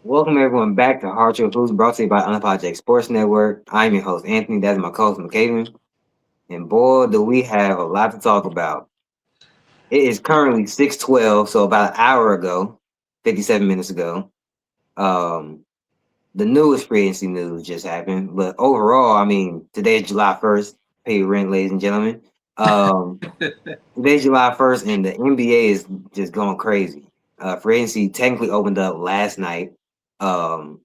Welcome everyone back to Hard Truth Foods, brought to you by Unapologetic Sports Network. I'm your host Anthony. That's my co-host McCaven, and boy, do we have a lot to talk about. It is currently 6:12, so about an hour ago, 57 minutes ago. Um, the newest free agency news just happened, but overall, I mean, today is July 1st. Pay your rent, ladies and gentlemen. Um, Today's July 1st, and the NBA is just going crazy. Free agency technically opened up last night. Um,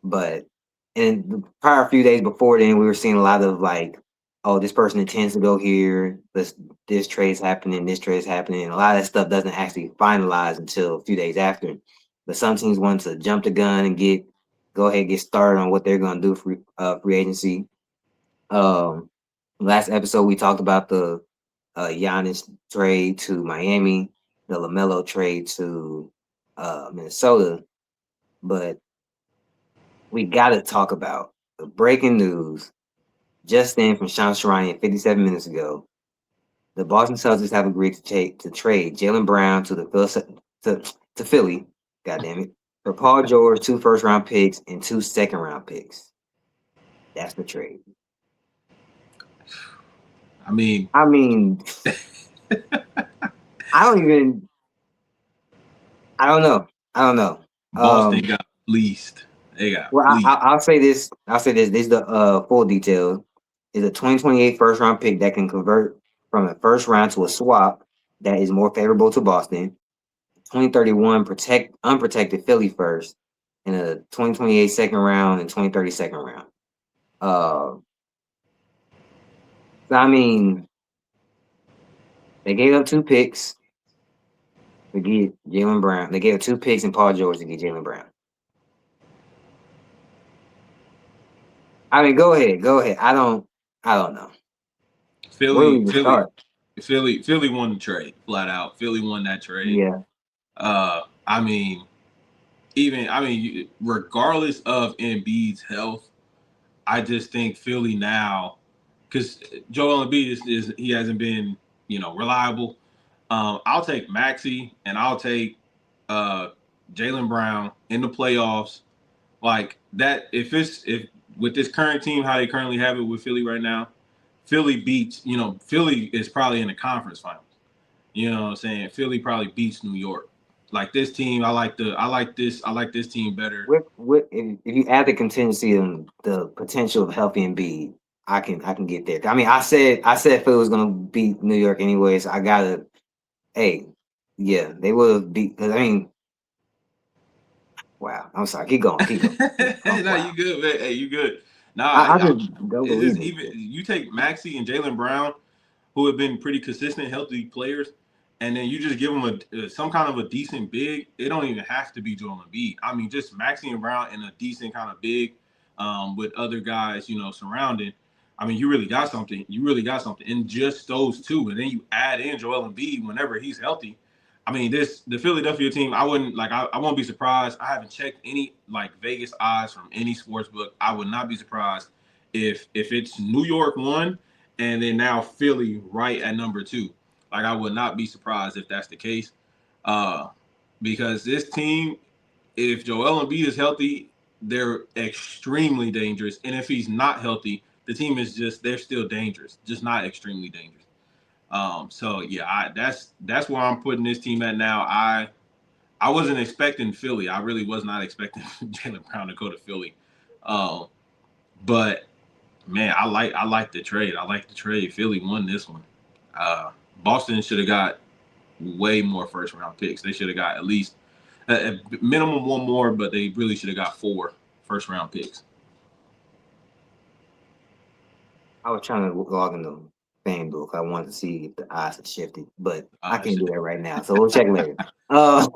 But in the prior few days before then, we were seeing a lot of like, oh, this person intends to go here. This trade's happening. This trade's happening. And a lot of that stuff doesn't actually finalize until a few days after. But some teams want to jump the gun and go ahead and get started on what they're going to do for free agency. Um, Last episode we talked about the Giannis trade to Miami, the LaMelo trade to Minnesota, but we got to talk about the breaking news just in from Sean Sharani 57 minutes ago. The Boston Celtics have agreed to trade Jalen Brown to Philly, goddamn it, for Paul George, 2 first-round picks and 2 second-round picks. That's the trade. I mean, I mean, I don't even. I don't know. I don't know. Boston got fleeced. They got Well, fleeced. I'll say this. I'll say this. This is the full details. Is a 2028 first round pick that can convert from a first round to a swap that is more favorable to Boston. 2031 unprotected Philly first, and a 2028 second round and 2030 second round. Uh, so I mean, they gave up 2 picks to get Jalen Brown. They gave up 2 picks and Paul George to get Jalen Brown. I mean, go ahead, go ahead. I don't know. Where do we Philly, even Philly, start? Philly won the trade flat out. Philly won that trade. Yeah, I mean, regardless of Embiid's health, I just think Philly now, because Joel Embiid is he hasn't been reliable. I'll take Maxey and I'll take uh, Jalen Brown in the playoffs. Like that, if with this current team how they currently have it with Philly right now, Philly beats Philly is probably in the conference finals. You know what I'm saying? Philly probably beats New York. Like this team, I like this team better. with if you add the contingency and the potential of healthy Embiid, I can get there. I mean, I said Philly was gonna beat New York anyways. I gotta, hey, yeah, they would have beat. Cause I mean, wow. I'm sorry. Keep going. Keep going. No, Wow. you good, man. Hey, you good. Nah, I I just don't it's believe just this even shit. you take Maxey and Jalen Brown, who have been pretty consistent, healthy players, and then you just give them some kind of a decent big. It don't even have to be Joel Embiid. I mean, just Maxey and Brown and a decent kind of big, with other guys, surrounding. I mean, you really got something. You really got something in just those two, and then you add in Joel Embiid whenever he's healthy. I mean, the Philadelphia team. I wouldn't like. I won't be surprised. I haven't checked any like Vegas odds from any sports book. I would not be surprised if it's New York one, and then now Philly right at number two. Like I would not be surprised if that's the case, uh, because this team, if Joel Embiid is healthy, they're extremely dangerous, and if he's not healthy, the team is just they're still dangerous, just not extremely dangerous. So yeah, that's where I'm putting this team at now. I wasn't expecting Philly. I really was not expecting Jalen Brown to go to Philly. Um, but man, I like the trade. I like the trade. Philly won this one. Uh, Boston should have got way more first round picks. They should have got at least at minimum one more, but they really should have got 4 first round picks. I was trying to log into FanDuel 'cause I wanted to see if the odds had shifted, but I can't do Shit. that right now. So we'll check later. Uh,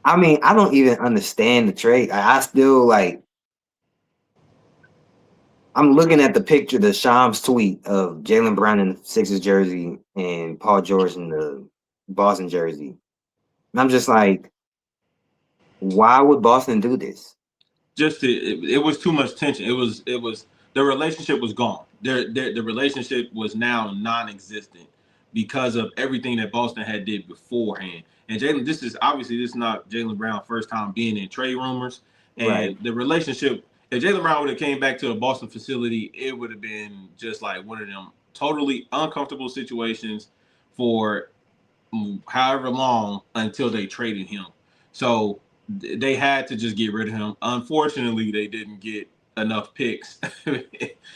I mean, I don't even understand the trade. I still like. I'm looking at the picture, the Shams tweet of Jalen Brown in the Sixers jersey and Paul George in the Boston jersey. And I'm just like, why would Boston do this? It was too much tension. It was the relationship was gone. The relationship was now non-existent because of everything that Boston had did beforehand. And Jalen, this is not Jalen Brown's first time being in trade rumors, Right. and the relationship. If Jalen Brown would have came back to a Boston facility, it would have been just like one of them totally uncomfortable situations for however long until they traded him. So they had to just get rid of him. Unfortunately, they didn't get enough picks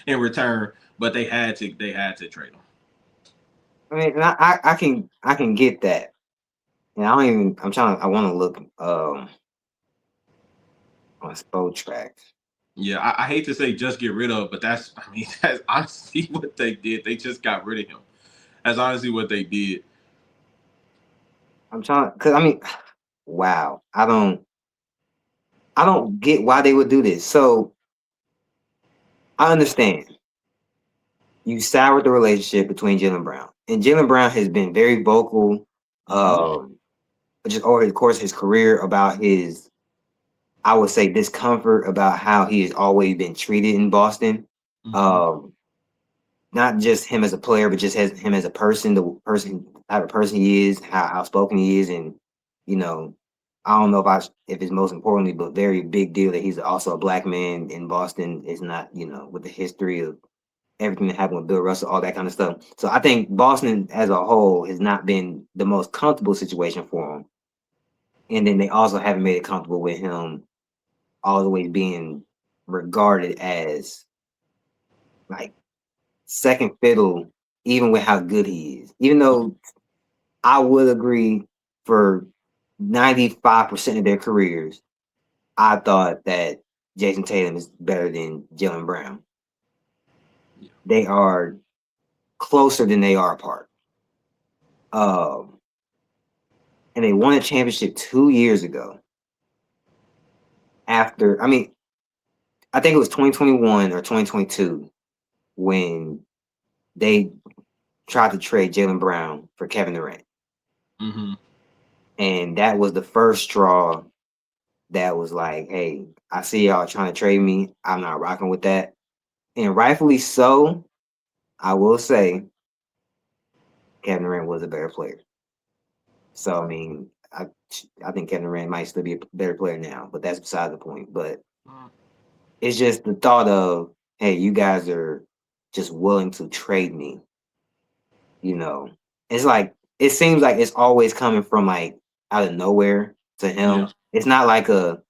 in return, but they had to trade him. I mean, and I can get that. And I don't even. I want to look on Spot Track. Yeah, I hate to say just get rid of, but that's honestly what they did. They just got rid of him. That's honestly what they did. I'm trying because I mean, wow. I don't get why they would do this. So I understand you soured the relationship between Jalen Brown, and Jalen Brown has been very vocal, Hmm. just over the course of his career about his, I would say, discomfort about how he has always been treated in Boston. Hmm. Um, Not just him as a player, but just as him as a person, the person type of person he is, how outspoken he is, and you know, I don't know if it's most importantly, but very big deal that he's also a black man in Boston. Is not with the history of everything that happened with Bill Russell, all that kind of stuff. So I think Boston as a whole has not been the most comfortable situation for him, and then they also haven't made it comfortable with him always being regarded as like second fiddle, even with how good he is. Even though I would agree for 95% of their careers, I thought that Jason Tatum is better than Jalen Brown. Yeah. They are closer than they are apart. Um, and they won a championship 2 years ago. After, I mean, I think it was 2021 or 2022 when they tried to trade Jalen Brown for Kevin Durant. Hmm. And that was the first straw that was like, hey, I see y'all trying to trade me. I'm not rocking with that. And rightfully so, I will say Kevin Durant was a better player. So I mean, I think Kevin Durant might still be a better player now, but that's beside the point. But it's just the thought of, hey, you guys are just willing to trade me, you know. It's like it seems like it's always coming from like out of nowhere to Yeah. him. It's not like a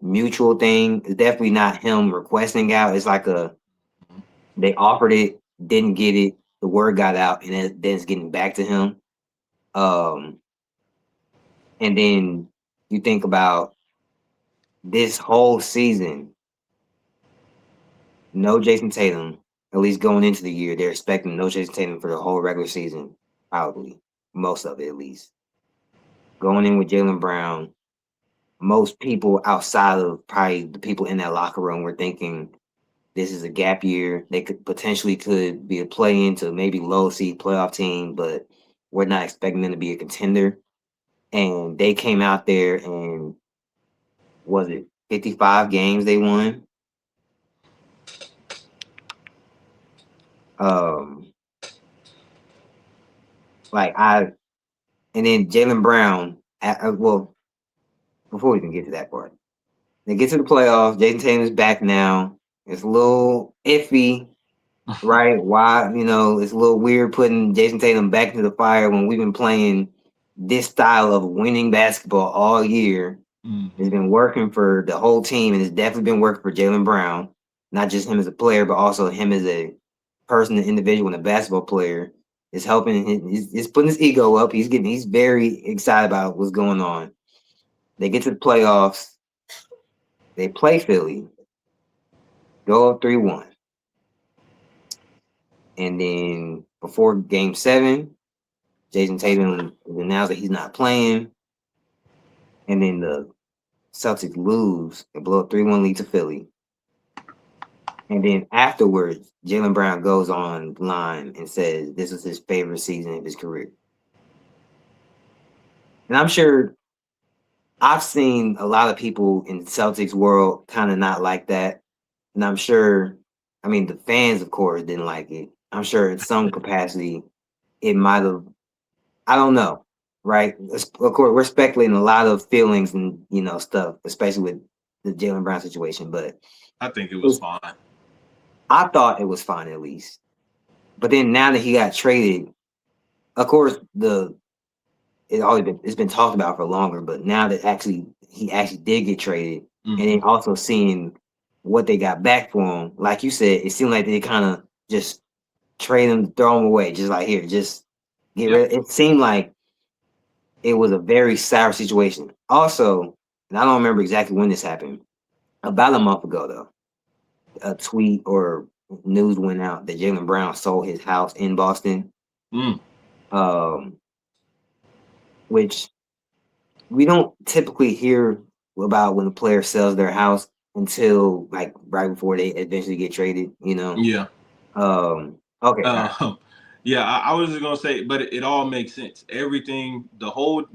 mutual thing. It's definitely not him requesting out. It's like they offered it, didn't get it, the word got out, and then it's getting back to him. Um, and then you think about this whole season, no Jason Tatum, at least going into the year, they're expecting no Jason Tatum for the whole regular season, probably. Most of it at least. Going in with Jalen Brown, most people outside of probably the people in that locker room were thinking this is a gap year. They could be a play into maybe low seed playoff team, but we're not expecting them to be a contender. And they came out there and was it 55 games they won? Um, like I and then Jalen Brown. Well, before we even get to that part, they get to the playoffs. Jason Tatum is back now. It's a little iffy, right? Why, it's a little weird putting Jason Tatum back into the fire when we've been playing this style of winning basketball all year. It's Hmm. been working for the whole team, and it's definitely been working for Jalen Brown. Not just him as a player, but also him as a person, an individual, and a basketball player. Is helping. He's putting his ego up. He's very excited about what's going on. They get to the playoffs. They play Philly, go up 3-1, and then before Game 7, Jason Tatum announced that he's not playing, and then the Celtics lose and blow a 3-1 lead to Philly. And then afterwards, Jalen Brown goes online and says this was his favorite season of his career. And I'm sure I've seen a lot of people in Celtics world kind of not like that. And I mean, the fans, of course, didn't like it. I'm sure in some capacity, it might have. I don't know, right? Of course, we're speculating a lot of feelings and stuff, especially with the Jalen Brown situation. But I think it was it's, fine. I thought it was fine at least. But then now that he got traded, of course, it's been talked about for longer. But now that he actually did get traded, and Mm-hmm. then also seeing what they got back for him, like you said, it seemed like they kind of just trade him, throw him away, just like here, just get Yep. rid. It seemed like it was a very sour situation. Also, and I don't remember exactly when this happened. About a month ago, though, a tweet or news went out that Jalen Brown sold his house in Boston, Mm. um, which we don't typically hear about when a player sells their house until like right before they eventually get traded. Yeah. Okay, all right. Um, yeah, I was just gonna say, but it all makes sense. Everything, the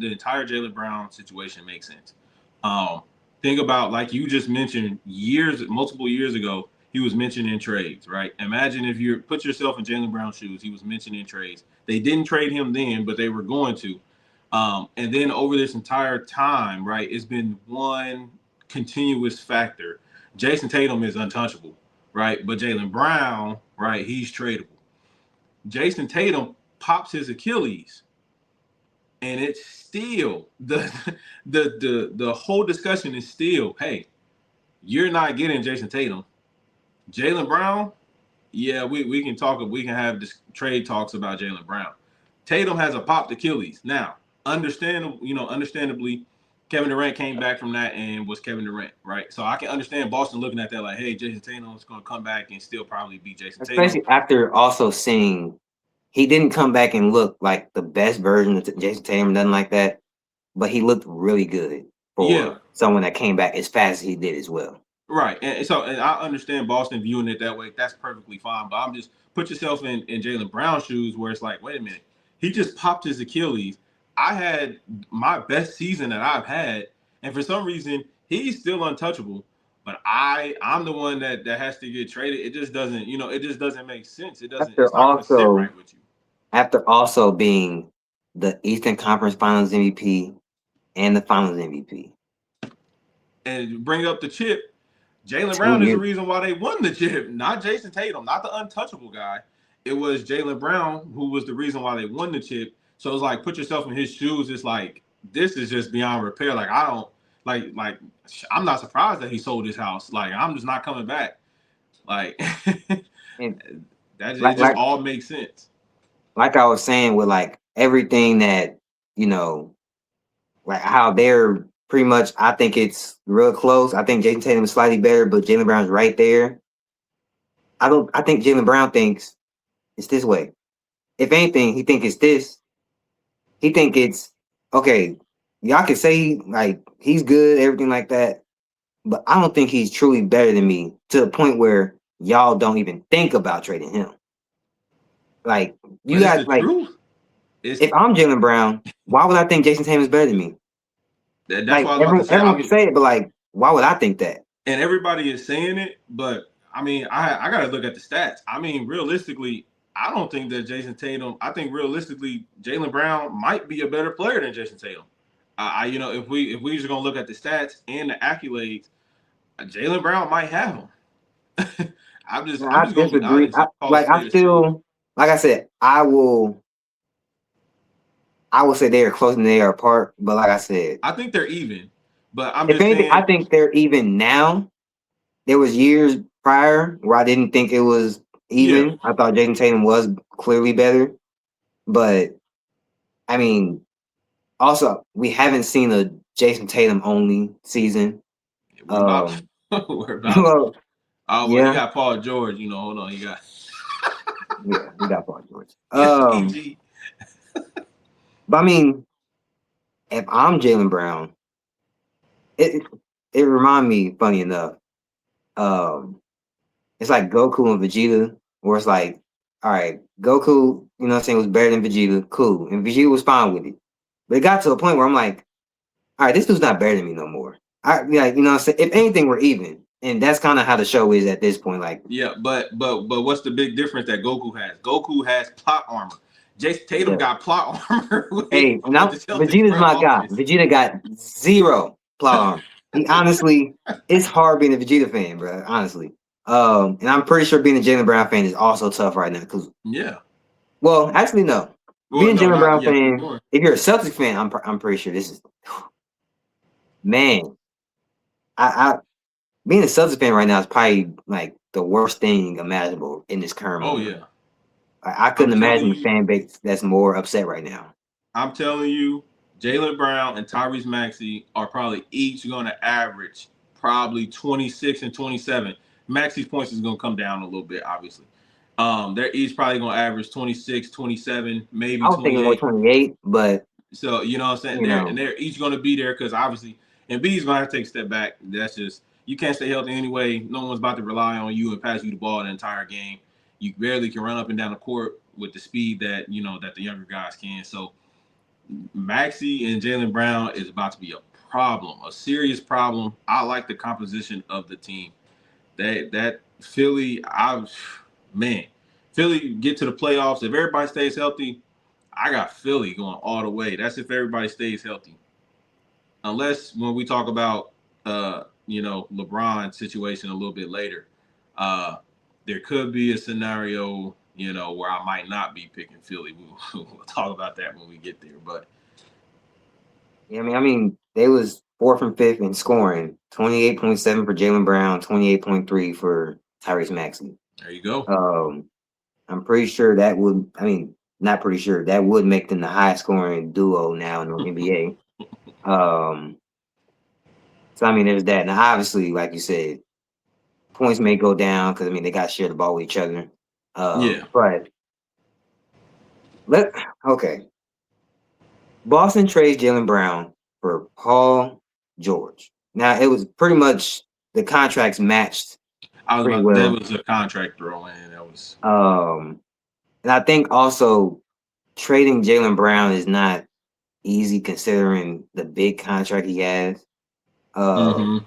entire Jalen Brown situation makes sense. Um, think about like you just mentioned multiple years ago, he was mentioned in trades, right? Imagine if you put yourself in Jalen Brown's shoes, he was mentioned in trades. They didn't trade him then, but they were going to. And then over this entire time, right, it's been one continuous factor. Jason Tatum is untouchable, right? But Jalen Brown, right, he's tradable. Jason Tatum pops his Achilles, and it's still the whole discussion is still, hey, you're not getting Jason Tatum. Jalen Brown, yeah, we can talk, we can have this trade talks about Jalen Brown. Tatum has a popped Achilles. Now, understandably, Kevin Durant came back from that and was Kevin Durant, right? So I can understand Boston looking at that like, hey, Jason Tatum is going to come back and still probably be Jason Tatum. Especially after also seeing he didn't come back and look like the best version of Jason Tatum, nothing like that. But he looked really good Yeah, for someone that came back as fast as he did as well. right. And I understand Boston viewing it that way. That's perfectly fine. But I'm just put yourself in Jalen Brown's shoes where it's like, wait a minute, he just popped his Achilles. I had my best season that I've had, and for some reason he's still untouchable. But I'm the one that has to get traded. It just doesn't, it just doesn't make sense. It doesn't. After It's not going to sit also right with you. after also being the Eastern Conference Finals MVP and the Finals MVP And bring up the chip. Jalen two Brown is the years. reason why they won the chip, not Jason Tatum, not the untouchable guy. It was Jalen Brown who was the reason why they won the chip. So it's like put yourself in his shoes. It's like this is just beyond repair. Like I don't like I'm not surprised that he sold his house. Like I'm just not coming back. Like And that it like just like all makes sense. like I was saying with like everything that you know, like how they're pretty much. I think it's real close. I think Jason Tatum is slightly better, but Jalen Brown's right there. I don't. I think Jalen Brown thinks it's this way. If anything, he think it's this. He think it's okay. Y'all can say like he's good, everything like that, but I don't think he's truly better than me to the point where y'all don't even think about trading him. Like you But it's the got like truth. It's if I'm Jalen Brown, why would I think Jason Tatum is better than me? that's Like what I was about to say. everyone I can mean, say it, but like why would I think that? and everybody is saying it, but I mean, I got to look at the stats. I mean, realistically, I don't think that Jason Tatum. I think realistically, Jalen Brown might be a better player than Jason Tatum. If we just gonna look at the stats and the accolades, Jalen Brown might have him. I'm I just gonna be disagree. honest and call a I spade a spade. still like I said, I will say they are close and they are apart, but like I said, I think they're even, but I'm if just anything, I saying, think they're even now. There was years prior where I didn't think it was yeah, even. I thought Jason Tatum was clearly better, but I mean, also we haven't seen a Jason Tatum only season. we're about Um, we're about to. well, Oh well, he yeah, got Paul George. Hold on, he got yeah, we got Paul George. PG. But I mean, if I'm Jalen Brown, it it remind me, funny enough, um, it's like Goku and Vegeta, where it's like, all right, Goku, what I'm saying, was better than Vegeta, cool, and Vegeta was fine with it. But it got to a point where I'm like, all right, this dude's not better than me no more. I like, what I'm saying, if anything, we're even, and that's kind of how the show is at this point. Like, Yeah, but what's the big difference that Goku has? Goku has plot armor. Jason Tatum Yeah. got plot armor Hey, with now the Celtics Vegeta's front my guy. office. Vegeta got zero plot armor. He honestly, it's hard being a Vegeta fan, bro. Honestly, and I'm pretty sure being a Jaylen Brown fan is also tough right now. Because, Yeah. well, actually, no. Well, Being a no, Jaylen not Brown yeah. Keep fan, going. if you're a Celtics fan, I'm pretty sure this is, man. I being a Celtics fan right now is probably like the worst thing imaginable in this current Oh moment. yeah. I I'm couldn't telling imagine a you. fan base that's more upset right now. I'm telling you, Jaylen Brown and Tyrese Maxey are probably each going to average probably 26 and 27. Maxey's points is going to come down a little bit, obviously. They're each probably going to average 26, 27, I maybe was thinking more 28. 28, but So, you know what I'm saying? you know, They're each going to be there because obviously, and B's going to have to take a step back. That's just, you can't stay healthy anyway. No one's about to rely on you and pass you the ball the entire game. You barely can run up and down the court with the speed that, that the younger guys can. So, Maxey and Jaylen Brown is about to be a problem, a serious problem. I like the composition of the team. That Philly, man, Philly get to the playoffs. If everybody stays healthy, I got Philly going all the way. That's if everybody stays healthy. Unless when we talk about LeBron's situation a little bit later, uh, there could be a scenario, where I might not be picking Philly. We'll talk about that when we get there. But yeah, I mean, they was fourth and fifth in scoring, 28.7 for Jaylen Brown, 28.3 for Tyrese Maxey. there you go. I'm pretty sure that would, I mean, not pretty sure that would make them the highest scoring duo now in the NBA. So I mean, there's that. Now, obviously, like you said, points may go down because I mean they got to share the ball with each other. Yeah. But let okay. Boston trades Jaylen Brown for Paul George. Now it was pretty much the contracts matched pretty That well. was a contract throw in. That was And I think also trading Jaylen Brown is not easy considering the big contract he has. mm-hmm.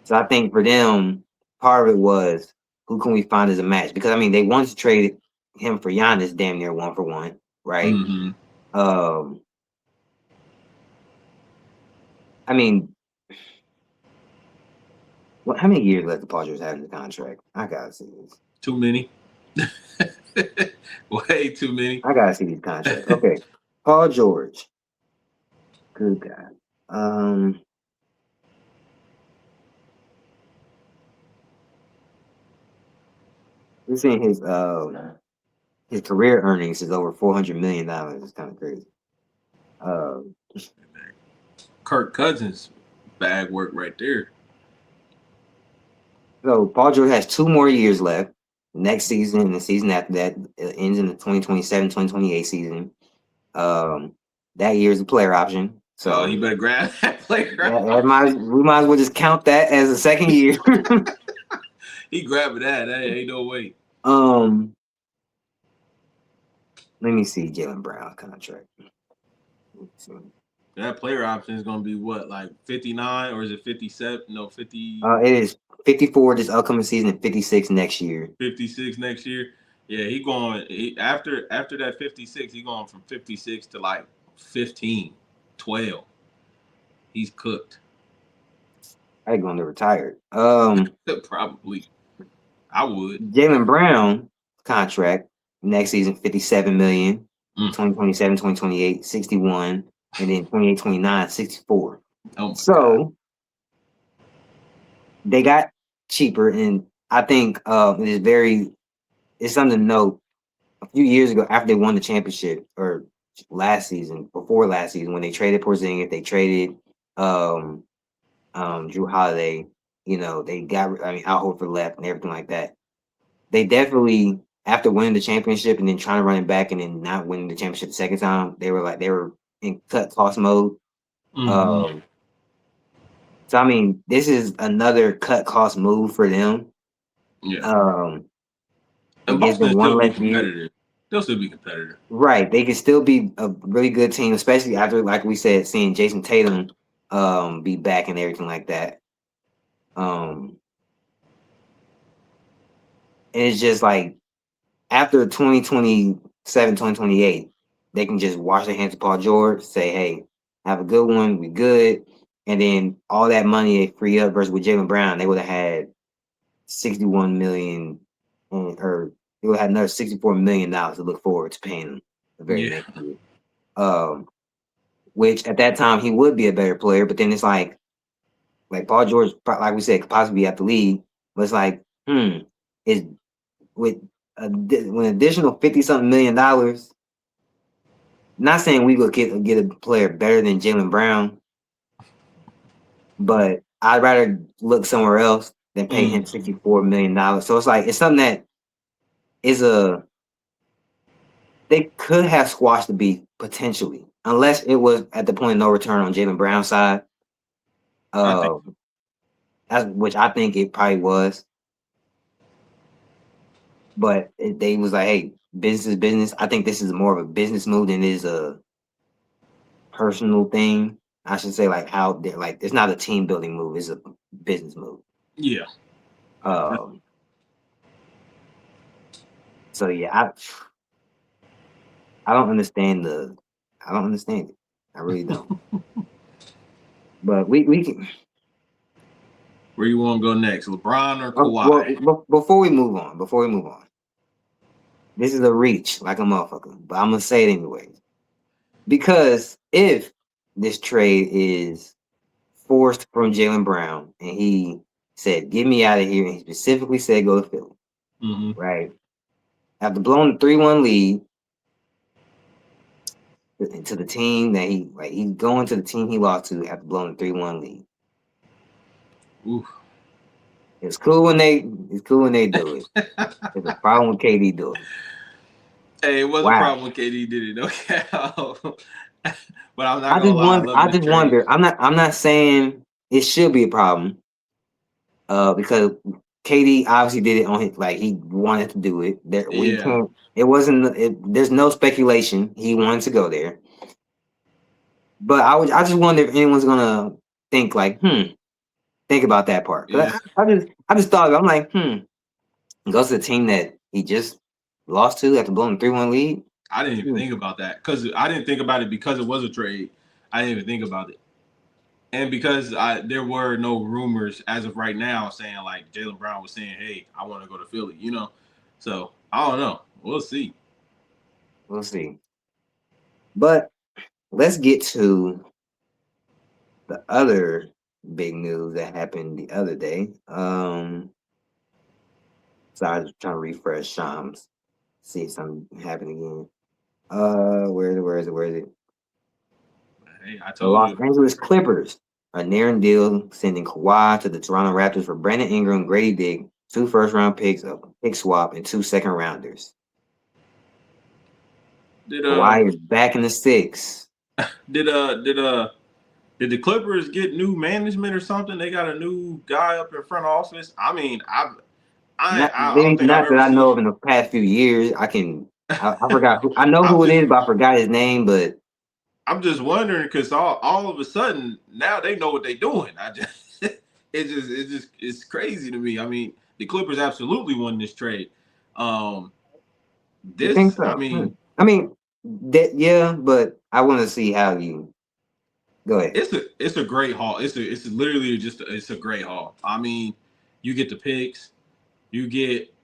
So I think for them, part of it was who can we find as a match? Because I mean, they once traded him for Giannis, damn near 1-for-1, right? Mm-hmm. Um, I mean, how many years left the Paul George have in the contract? I gotta see this. Too many. Way too many. I gotta see these contracts. Okay, Paul George, good guy. We're seeing his career earnings is over $400 million. It's kind of crazy. Kirk Cousins, bag work right there. So Paul George has 2 more years left. Next season and the season after that it ends in the 2027-2028 season. That year is a player option. So You better grab that player. we might as well just count that as a second year. He grabbing that. Hey, ain't no way. Let me see Jaylen Brown's contract. That player option is gonna be what, like 59 or is it 57? No, 50. It is 54 this upcoming season and 56 next year. 56 next year. Yeah, after that 56, he going from 56 to like 15, 12. He's cooked. I going to retire. Probably. I would. Jaylen Brown contract next season 57 million. 2027, 2028, 61, and then 28, 29, 64. Oh my so God. They got cheaper, and I think it's something to note. A few years ago, after they won the championship, or before last season, when they traded Porzingis, they traded Drew Holiday. They got Al Horford left and everything like that. They definitely, after winning the championship and then trying to run it back and then not winning the championship the second time, they were in cut cost mode. Mm-hmm. So I mean, this is another cut cost move for them. Yeah. It And gives them Boston one still be less year. competitive. They'll still be competitive. Right. They can still be a really good team, especially after, like we said, seeing Jason Tatum be back and everything like that. And it's just like after 2020, 2028, they can just wash their hands of Paul George, say, hey, have a good one, we good. And then all that money they free up versus with Jaylen Brown, they would have had 61 million or they would have another $64 million to look forward to paying him the very Yeah. next year. Which at that time he would be a better player, but then it's like Paul George, like we said, could possibly be at the league, but it's like, is with with additional 50 something $1 million. Not saying we would get a player better than Jaylen Brown, but I'd rather look somewhere else than pay him $64 million. So it's like it's something that is they could have squashed the beef potentially, unless it was at the point of no return on Jaylen Brown's side. That's which I think it probably was. But they was like, hey, business is business. I think this is more of a business move than it is a personal thing. I should say how they're it's not a team building move, it's a business move. Yeah. So yeah, I don't understand it. I really don't. But we can. Where you want to go next, LeBron or Kawhi? Well, before we move on, this is a reach like a motherfucker, but I'm gonna say it anyways. Because if this trade is forced from Jaylen Brown and he said, get me out of here, and he specifically said go to Philly, right? After blowing the 3-1 lead to the team that he's going to the team he lost to after blowing the 3-1 lead. Oof. It's cool when they do it. It's a problem when KD do it. Hey, it was a problem when KD did it. Okay. But I'm not gonna lie. I just wonder. I'm not saying it should be a problem. Because KD obviously did it on his he wanted to do it. We can't. It wasn't. There's no speculation he wanted to go there. But I just wonder if anyone's gonna think think about that part. Yeah. I just thought I'm like goes to the team that he just lost to after blowing 3-1 lead. I didn't even think about that because I didn't think about it because it was a trade. I didn't even think about it. And because there were no rumors as of right now saying Jaylen Brown was saying, hey, I want to go to Philly, So I don't know. We'll see. But let's get to the other big news that happened the other day. So I was trying to refresh Shams, see if something happened again. Where is it? Hey, I told the Los Angeles Clippers are nearing deal, sending Kawhi to the Toronto Raptors for Brandon Ingram, Grady Dick, 2 first-round picks, a pick swap, and 2 second-rounders. Kawhi is back in the six. Did the Clippers get new management or something? They got a new guy up in front office. I mean, I don't think not that I know of in the past few years. I forgot who. I know who it is, but I forgot his name. But I'm just wondering because all of a sudden now they know what they're doing. It's crazy to me. I mean, the Clippers absolutely won this trade. You think so? I mean, but I want to see how you go ahead. It's a great haul. It's literally it's a great haul. I mean, you get the picks, you get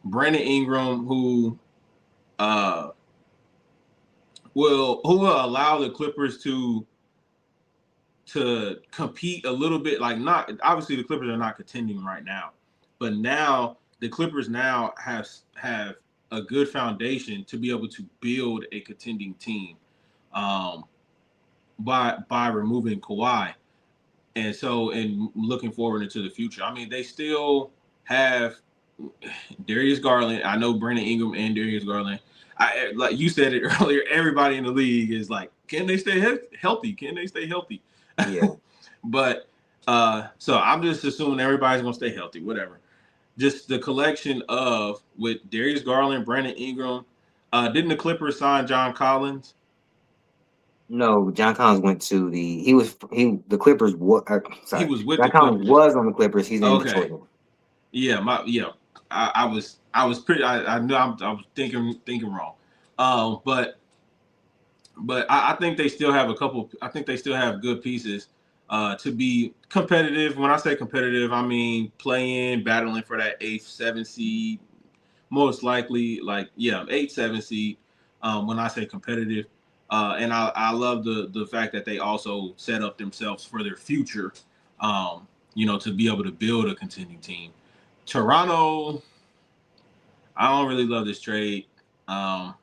Brandon Ingram, who will allow the Clippers to compete a little bit. Not obviously the Clippers are not contending right now, but now the Clippers have a good foundation to be able to build a contending team by removing Kawhi. And so, and looking forward into the future, I mean, they still have Darius Garland. I know Brandon Ingram and Darius Garland. Like you said it earlier, everybody in the league is like, can they stay healthy? Can they stay healthy? Yeah. But so I'm just assuming everybody's gonna stay healthy, whatever. Just the collection with Darius Garland, Brandon Ingram. Didn't the Clippers sign John Collins? No, John Collins went to the Clippers. Sorry, He was with John Collins was on the Clippers. He's in Detroit. Yeah, I was pretty. I knew I was thinking wrong, But I think they still have a couple. I think they still have good pieces to be competitive. When I say competitive, I mean playing, battling for that eighth, seventh seed. Most likely, like yeah, 8, 7 seed. When I say competitive, and I love the fact that they also set up themselves for their future. To be able to build a contending team. Toronto, I don't really love this trade. Um,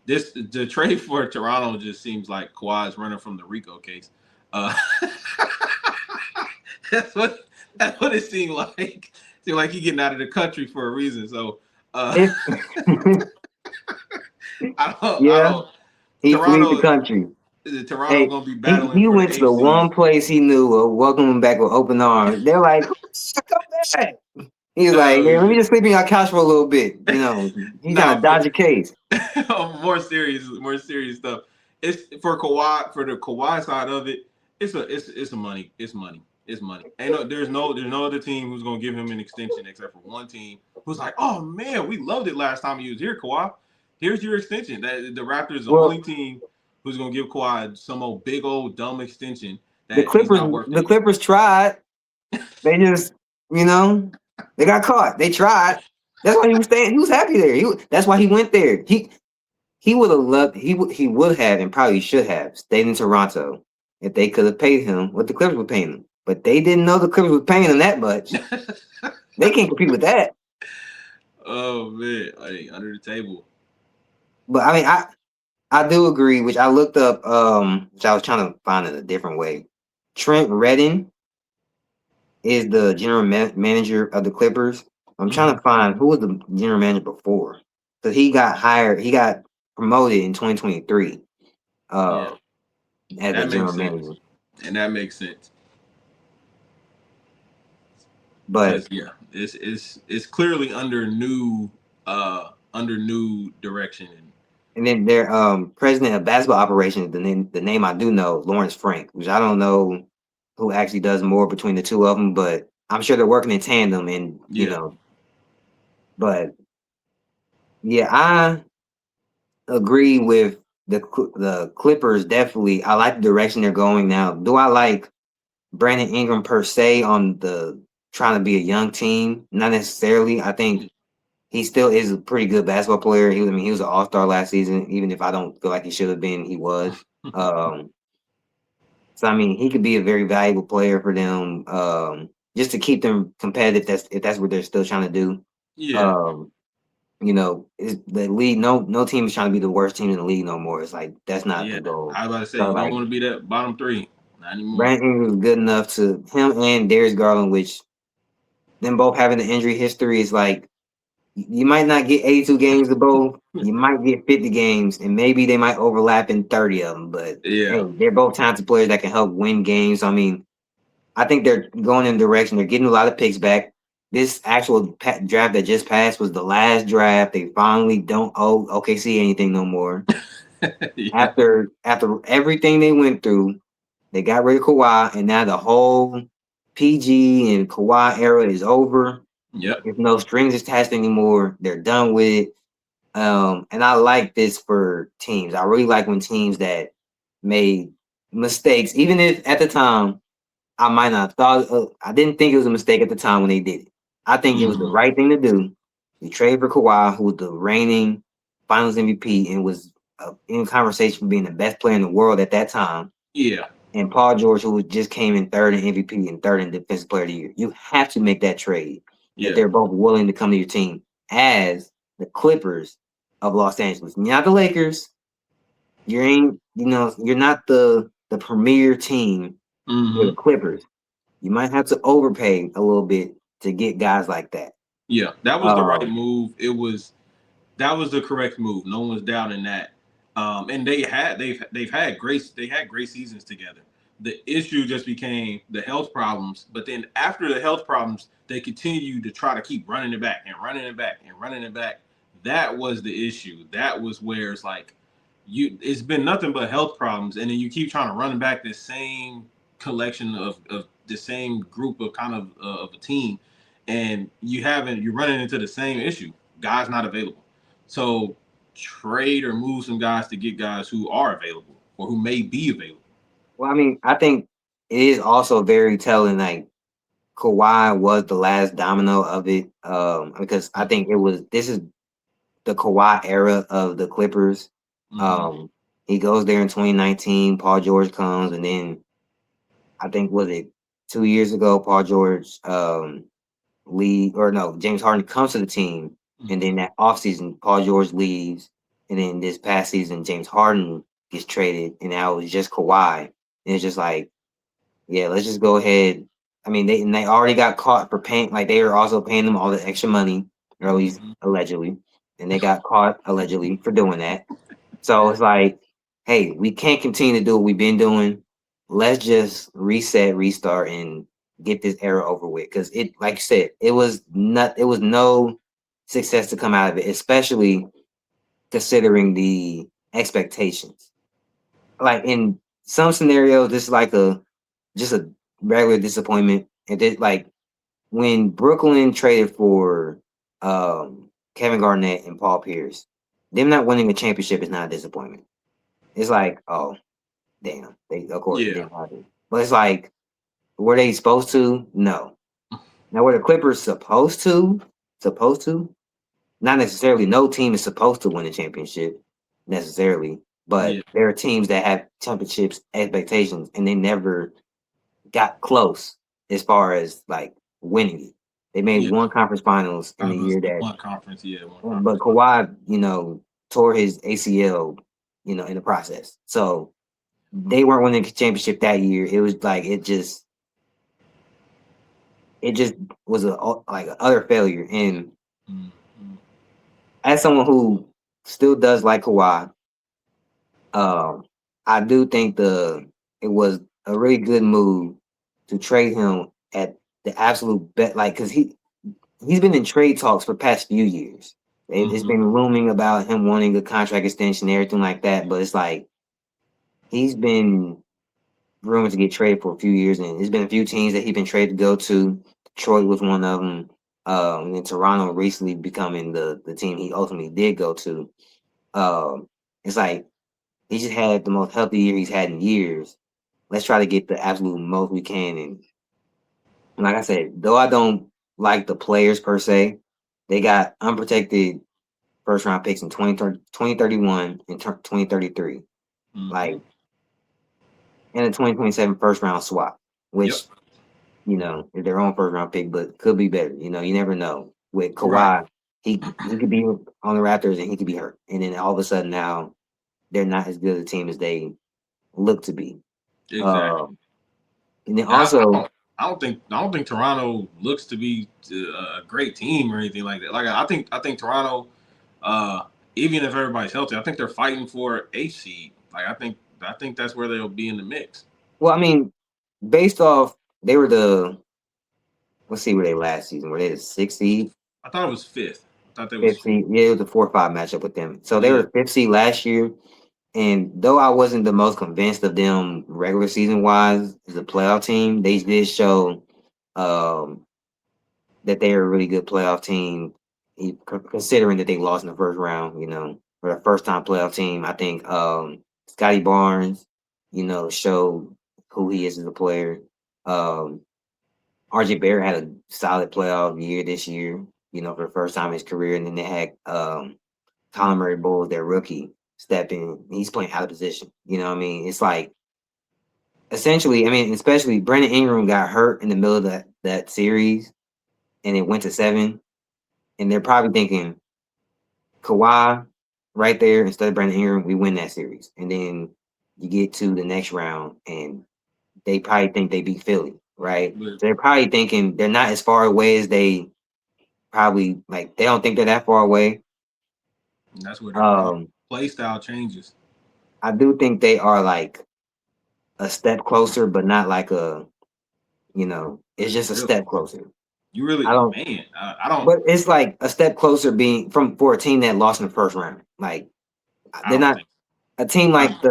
the trade for Toronto just seems like Kawhi's running from the Rico case. Uh, that's what it seemed like. It seemed like he getting out of the country for a reason. So If I yeah, don't. he flees the Toronto country. is Toronto Hey, gonna be he, battling he for the went to eighth the seed. one place he knew of, welcome him back with open arms. They're like, come back. He's like, Oh yeah, let me shit! just sleep in your couch for a little bit. He's trying Nah, to dodge a case. more serious stuff. It's for Kawhi for the Kawhi side of it. It's money. Ain't no there's no other team who's gonna give him an extension except for one team who's like, oh man, we loved it last time he was here, Kawhi. Here's your extension. That the Raptors the only Well, team who's gonna give Kawhi some old big old dumb extension the that he's Clippers, not worth the anything. Clippers tried. They just, you know, they got caught. They tried. That's why he was staying. He was happy there. That's why he went there. He would have loved. He would have and probably should have stayed in Toronto if they could have paid him what the Clippers were paying him. But they didn't know the Clippers were paying him that much. They can't compete with that. Oh man, like under the table. But I mean, I do agree. Which I looked up. Which I was trying to find it a different way. Trent Redden is the general manager of the Clippers. I'm trying Hmm. to find who was the general manager before. Because he got hired, he got promoted in 2023 Yeah, as the that general makes sense, manager. and that makes sense. But Because yeah, it's clearly under new direction and and then their president of basketball operations, the name I do know, Lawrence Frank, which I don't know who actually does more between the two of them, but I'm sure they're working in tandem. And yeah, but yeah, I agree with the Clippers. Definitely, I like the direction they're going now. Do I like Brandon Ingram per se on the trying to be a young team? Not necessarily. I think he still is a pretty good basketball player. He was an All Star last season. Even if I don't feel like he should have been, he was. Um, so I mean, he could be a very valuable player for them. Just to keep them competitive. If that's what they're still trying to do. yeah, Um, is the league. No team is trying to be the worst team in the league no more. It's like that's not the yeah. goal. I was about to say So you don't like want to be that bottom three, not anymore. Brandon Ingram is good enough to him and Darius Garland, which them both having the injury history is like you might not get 82 games of both. You might get 50 games, and maybe they might overlap in 30 of them. But hey, Yeah, they're both talented players that can help win games. I mean, I think they're going in the direction. They're getting a lot of picks back. This actual draft that just passed was the last draft. They finally don't owe OKC anything no more. yeah, After everything they went through, they got rid of Kawhi, and now the whole PG and Kawhi era is over. yep, There's no strings attached anymore. They're done with it. And I like this for teams. I really like when teams that made mistakes, even if at the time I might not have thought, I didn't think it was a mistake at the time when they did it. I think it was the hmm, right thing to do. You trade for Kawhi, who was the reigning Finals MVP and was in conversation for being the best player in the world at that time, yeah, and Paul George, who just came in third in MVP and third in Defensive Player of the Year. You have to make that trade if yeah, they're both willing to come to your team as the Clippers of Los Angeles. You're not the Lakers. You're not the premier team. You're the hmm, Clippers. You might have to overpay a little bit to get guys like that. yeah. That was the right Um, move. That was the correct move. No one's doubting that. And they've had great seasons together. The issue just became the health problems. But then after the health problems, they continued to try to keep running it back and running it back and running it back. That was the issue. That was where it's like it's been nothing but health problems, and then you keep trying to run back this same collection of the same group of kind of a team, and you're running into the same issue. Guys not available. So trade or move some guys to get guys who are available or who may be available. Well, I mean, I think it is also very telling. Like Kawhi was the last domino of it, because I think this is the Kawhi era of the Clippers. Mm-hmm. He goes there in 2019. Paul George comes, and then I think was it 2 years ago, Paul George leave or no, James Harden comes to the team, and then that offseason, Paul George leaves, and then this past season, James Harden gets traded, and now it's just Kawhi, and it's just like, yeah, let's just go ahead. I mean, they already got caught for paying, like they were also paying them all the extra money, or at least Mm-hmm. allegedly, and they got caught allegedly for doing that. So it's like, hey, we can't continue to do what we've been doing. Let's just reset, restart, and get this era over with. Because it, like you said, it was no success to come out of it, especially considering the expectations. Like in some scenarios, this is like just a regular disappointment. And then like when Brooklyn traded for Kevin Garnett and Paul Pierce, them not winning a championship is not a disappointment. It's like, oh, damn. They of course it Yeah. didn't happen. But it's like, were they supposed to? No. Now were the Clippers supposed to? Not necessarily. No team is supposed to win a championship necessarily, Yeah. but there are teams that have championships expectations and they never got close as far as like winning it. They made Yeah. one conference finals in I the was year the that, one conference. Yeah, one but conference. Kawhi, tore his ACL, in the process. So they weren't winning the championship that year. It was like it just was like a utter failure. And Mm-hmm. as someone who still does like Kawhi, um, I do think it was a really good move to trade him at the absolute bet, like because he's been in trade talks for the past few years. It's Mm-hmm. been looming about him wanting a contract extension, everything like that. But it's like he's been rumored to get traded for a few years, and there's been a few teams that he's been traded to go to. Detroit was one of them. And then Toronto recently becoming the team he ultimately did go to. It's like he just had the most healthy year he's had in years. Let's try to get the absolute most we can. And like I said, though I don't like the players per se, they got unprotected first round picks in 2031 and 2033. Mm-hmm. Like, and a 2027 first round swap, Yep. which is their own first round pick, but could be better. You never know. With Right. Kawhi, he could be on the Raptors and he could be hurt, and then all of a sudden now they're not as good a team as they look to be. Exactly. Um, and then And I also, don't. I don't think Toronto looks to be a great team or anything like that. Like I think Toronto, uh, even if everybody's healthy, I think they're fighting for a seed. Like I think that's where they'll be in the mix. well, I mean, based off they were let's see where they last season. Were they the sixth seed, I thought it was fifth. I thought they was fifth fifth. seed? Yeah, it was a 4-5 matchup with them. So they Yeah. were the fifth seed last year. And though I wasn't the most convinced of them regular season wise as a playoff team, they did show um, that they are a really good playoff team, considering that they lost in the first round. For the first time playoff team, I think Scotty Barnes, showed who he is as a player. Um, RJ Barrett had a solid playoff year this year, for the first time in his career. And then they had Colin Murray Bowles, their rookie, step in. He's playing out of position. You know what I mean? It's like essentially, I mean, especially Brandon Ingram got hurt in the middle of that series and it went to 7. And they're probably thinking Kawhi right there instead of Brandon Ingram, we win that series. And then you get to the next round and they probably think they beat Philly, right? But So they're probably thinking they're not as far away as they probably like. They don't think they're that far away. that's where their Um, play style changes. I do think they are like a step closer, but not like it's just a Really, step closer. you I really, don't, man. I don't. but it's like a step closer being from for a team that lost in the first round. Like I they're don't not think. a team I, like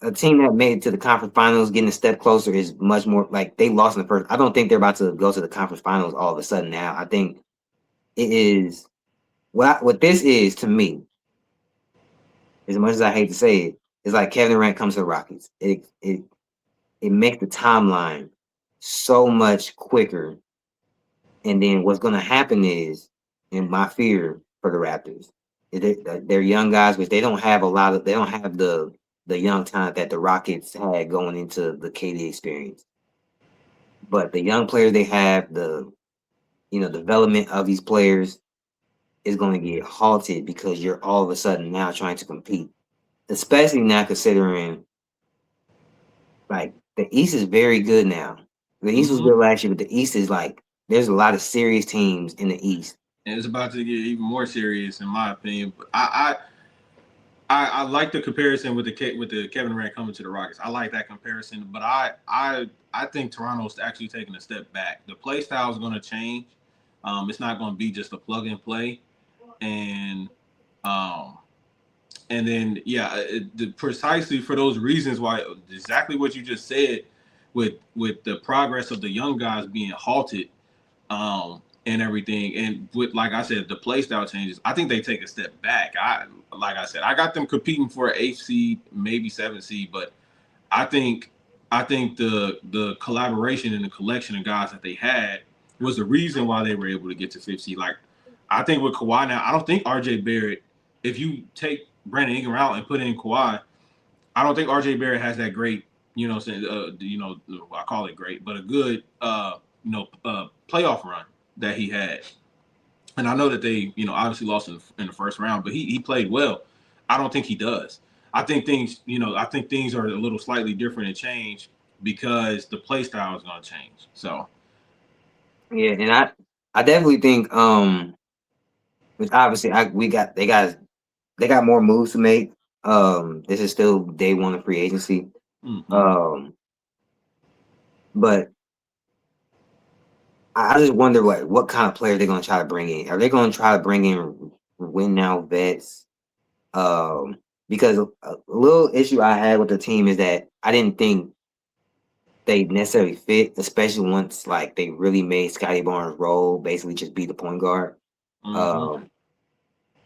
a team that made it to the conference finals getting a step closer is much more like they lost in the first. I don't think they're about to go to the conference finals all of a sudden now. I think it is what this is to me. as much as I hate to say it, it's like Kevin Durant comes to the Rockets. It makes the timeline so much quicker. And then what's going to happen is, in my fear for the Raptors, is they're young guys, which they don't have a lot of. They don't have the young talent that the Rockets had going into the KD experience. But the young players they have, the development of these players is going to get halted because you're all of a sudden now trying to compete, especially now considering like the East is very good now. The East was Mm-hmm. good last year, but the East is like there's a lot of serious teams in the East. And it's about to get even more serious, in my opinion. But I like the comparison with the Kevin Durant coming to the Rockets. I like that comparison, but I think Toronto's actually taking a step back. The play style is going to change. It's not going to be just a plug and play, and um, and then yeah, precisely for those reasons why exactly what you just said, with the progress of the young guys being halted, and everything. And with, like I said, the play style changes, I think they take a step back. Like I said, I got them competing for an 8th seed, maybe 7th seed, but I think the collaboration and the collection of guys that they had was the reason why they were able to get to 5th seed. Like I think with Kawhi now, I don't think RJ Barrett, if you take Brandon Ingram out and put in Kawhi, I don't think RJ Barrett has that great, I call it great, but a good playoff run that he had. And I know that they, obviously lost in the first round, but he played well. I don't think he does. I think things are a little slightly different and change because the play style is going to change. So, Yeah, and I definitely think which obviously they got more moves to make. This is still day one of free agency. mm-hmm. Um, but I just wonder what kind of players they're going to try to bring in. Are they going to try to bring in win now vets? Because a little issue I had with the team is that I didn't think they necessarily fit, especially once like they really made Scotty Barnes' role basically just be the point guard. Mm-hmm. Um,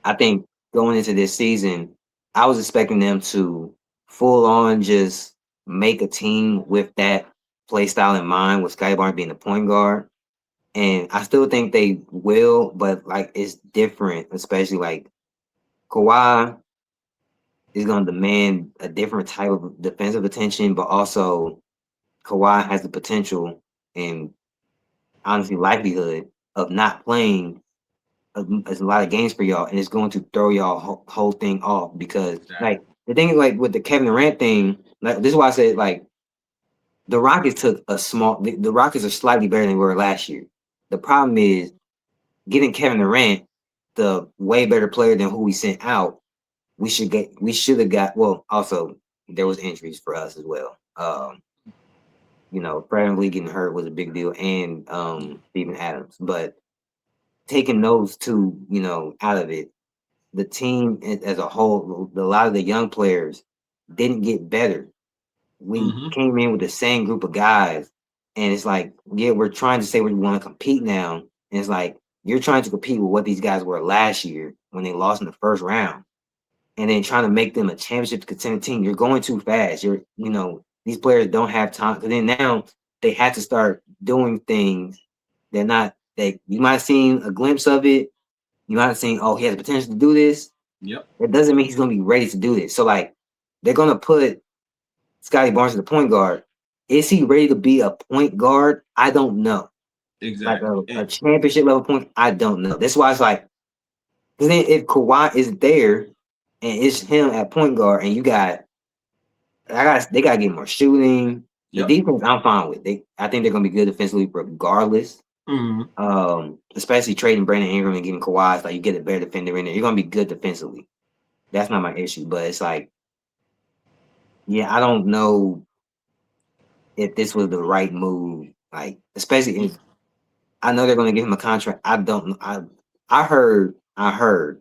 I think going into this season, I was expecting them to full on just make a team with that play style in mind, with Scotty Barnes being the point guard. And I still think they will, but like it's different, especially like Kawhi is going to demand a different type of defensive attention, but also Kawhi has the potential and honestly likelihood of not playing a lot of games for y'all, and it's going to throw y'all whole thing off because Exactly. like the thing like with the Kevin Durant thing, like this is why I said like the Rockets took a small. The Rockets are slightly better than they were last year. The problem is getting Kevin Durant, the way better player than who we sent out. We should have got. Well, also there was injuries for us as well. Fred VanVleet getting hurt was a big deal, and Steven Adams. But taking those two, out of it, the team as a whole, a lot of the young players didn't get better. We Mm-hmm. came in with the same group of guys, and it's like, yeah, we're trying to say we want to compete now, and it's like you're trying to compete with what these guys were last year when they lost in the first round, and then trying to make them a championship contending team. You're going too fast. These players don't have time. Because then now they have to start doing things. They're not. They you might have seen a glimpse of it. You might have seen, oh, he has the potential to do this. Yep. It doesn't mean he's going to be ready to do this. So like, they're going to put Scotty Barnes as the point guard. Is he ready to be a point guard? I don't know. Like Exactly. a championship level point, I don't know. That's why it's like, because then if Kawhi is there and it's him at point guard, and they got to get more shooting. The Yep. defense, I'm fine with. I think they're going to be good defensively regardless. Mm-hmm. Especially trading Brandon Ingram and getting Kawhi, it's like you get a better defender in there. You're going to be good defensively. That's not my issue, but it's like, yeah, I don't know if this was the right move. Like, especially if I know they're going to give him a contract. I don't know. I heard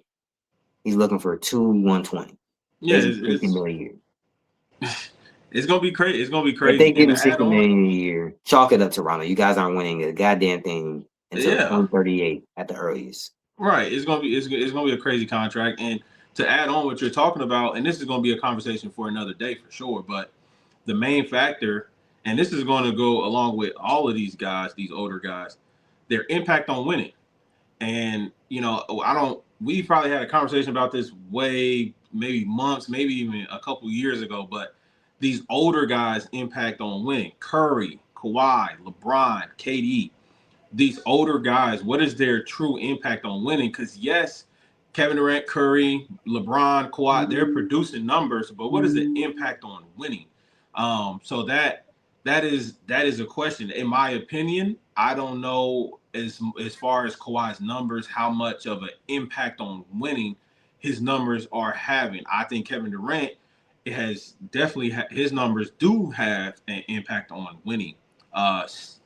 he's looking for 120, Yeah, basically 60 million a year. it's gonna be crazy. It's gonna be If they crazy. give And him to add 60 on, million a year, chalk it up, Toronto. You guys aren't winning a goddamn thing until yeah, 2038 at the earliest. right. It's gonna be a crazy contract. And to add on what you're talking about, and this is going to be a conversation for another day for sure, but the main factor, and this is going to go along with all of these guys, these older guys, their impact on winning. And, I don't, we probably had a conversation about this way, maybe months, maybe even a couple years ago, but these older guys' impact on winning. Curry, Kawhi, LeBron, KD, these older guys, what is their true impact on winning? Because yes, Kevin Durant, Curry, LeBron, Kawhi, they're producing numbers, but what is the impact on winning? So that is a question. In my opinion, I don't know as far as Kawhi's numbers, how much of an impact on winning his numbers are having. I think Kevin Durant has definitely his numbers do have an impact on winning.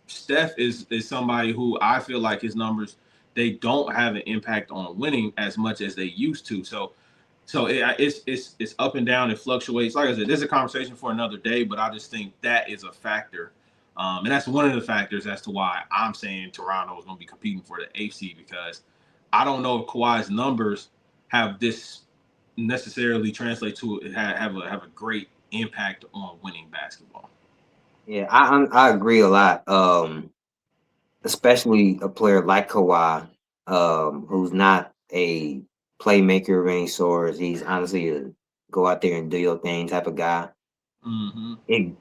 Steph is somebody who I feel like his numbers, they don't have an impact on winning as much as they used to. So it's up and down. It fluctuates. Like I said, this is a conversation for another day, but I just think that is a factor, and that's one of the factors as to why I'm saying Toronto is going to be competing for the AC, because I don't know if Kawhi's numbers have this necessarily translate to have a great impact on winning basketball. Yeah, I agree a lot. Especially a player like Kawhi, who's not a playmaker of any sort. He's honestly a go out there and do your thing type of guy. Mm-hmm. It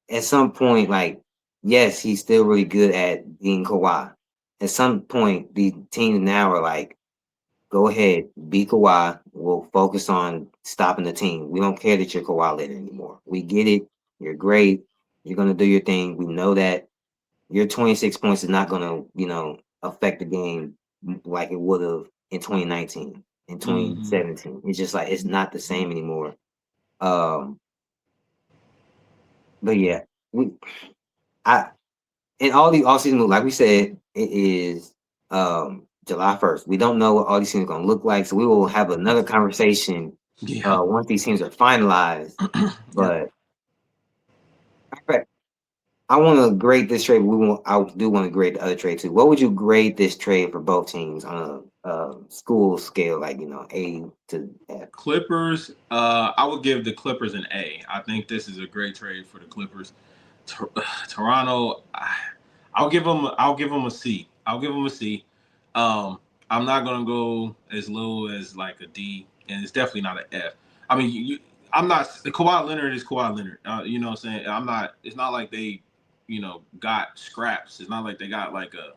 at some point, like, yes, he's still really good at being Kawhi. At some point, the teams now are like, go ahead, be Kawhi. We'll focus on stopping the team. We don't care that you're Kawhi Leonard anymore. We get it. You're great. You're gonna do your thing. We know that your 26 points is not gonna, affect the game like it would have in 2019 in Mm-hmm. 2017. It's just like it's not the same anymore. Um, but yeah, we I in all the offseason moves, like we said, it is July 1st. We don't know what all these teams are gonna look like, so we will have another conversation Yeah. once these teams are finalized. Yeah. But I want to grade this trade. I do want to grade the other trade too. What would you grade this trade for both teams on a school scale, like A to F? Clippers, I would give the Clippers an A. I think this is a great trade for the Clippers. Toronto, I'll give them a C. I'll give them a C. Um, I'm not gonna go as low as like a D, and it's definitely not an F. I mean, I'm not. Kawhi Leonard is Kawhi Leonard. You know what I'm saying? I'm not. It's not like they, got scraps. It's not like they got like a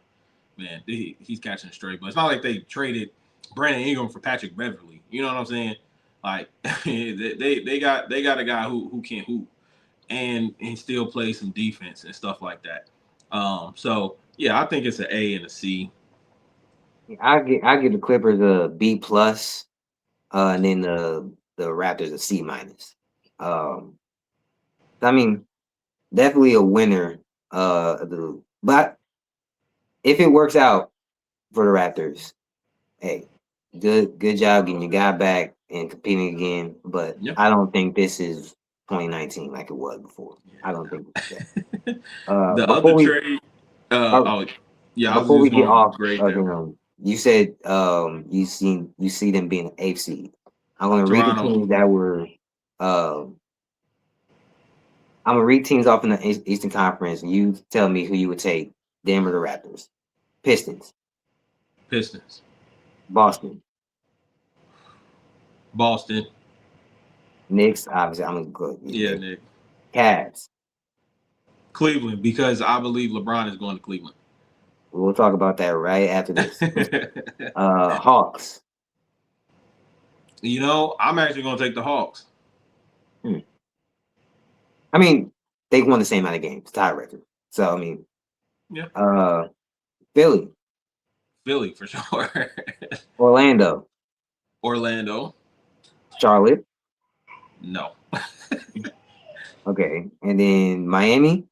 man. He's catching straight, but it's not like they traded Brandon Ingram for Patrick Beverly. You know what I'm saying? Like they got a guy who can hoop and still play some defense and stuff like that. So yeah, I think it's an A and a C. I give the Clippers a B plus, and then the Raptors a C minus. Um, I mean, definitely a winner. But if it works out for the Raptors, hey, good job getting your guy back and competing again. But Yeah. I don't think this is 2019 like it was before. I don't think it's that. Uh, The before other we trade, uh, oh yeah, I was before we just get going to off grade of them. you said you see them being an eighth seed. I'm gonna read the Toronto, teams that were um I'm gonna read teams off in the Eastern Conference, and you tell me who you would take. Denver the Raptors, Pistons, Pistons, Boston, Boston, Knicks. Obviously, I'm gonna go with yeah, Knicks. Nick, Cavs. Cleveland, because I believe LeBron is going to Cleveland. We'll talk about that right after this. Hawks. I'm actually going to take the Hawks. Hmm. I mean, they won the same amount of games, tie record. So I mean, Yeah, uh, Philly, Philly for sure. Orlando, Orlando, Charlotte. no. Okay, and then Miami.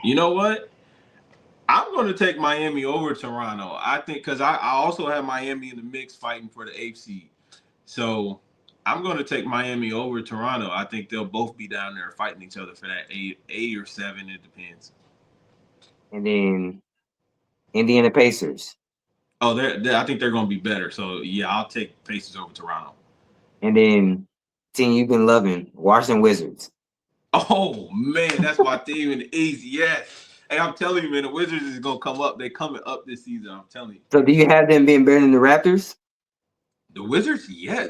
You know what? I'm going to take Miami over Toronto. I think because I also have Miami in the mix fighting for the eighth seed. So I'm going to take Miami over Toronto. I think they'll both be down there fighting each other for that eight or seven. It depends. And then Indiana Pacers. Oh, I think they're going to be better. So yeah, I'll take Pacers over Toronto. And then team you've been loving, Washington Wizards. Oh man, that's my team in the East. Yes. Hey, I'm telling you, man, the Wizards is gonna come up. They coming up this season. I'm telling you. So do you have them being better than the Raptors? The Wizards, yeah.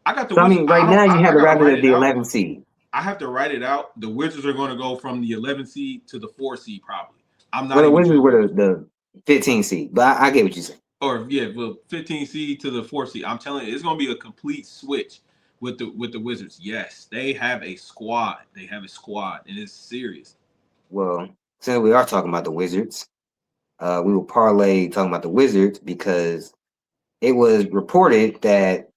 I got the So I Wizards. mean, right now you have I the gotta Raptors write at it the out. 11th seed. I have to write it out. The Wizards are going to go from the 11th seed to the 4th seed, probably. I'm Well, not the even Wizards joking were with you. the 15th seed, but I get what you're saying. Or yeah, well, 15 seed to the 4th seed. I'm telling you, it's going to be a complete switch with the Wizards. Yes, they have a squad. They have a squad, and it's serious. Well, since we are talking about the Wizards, we will parlay talking about the Wizards because it was reported that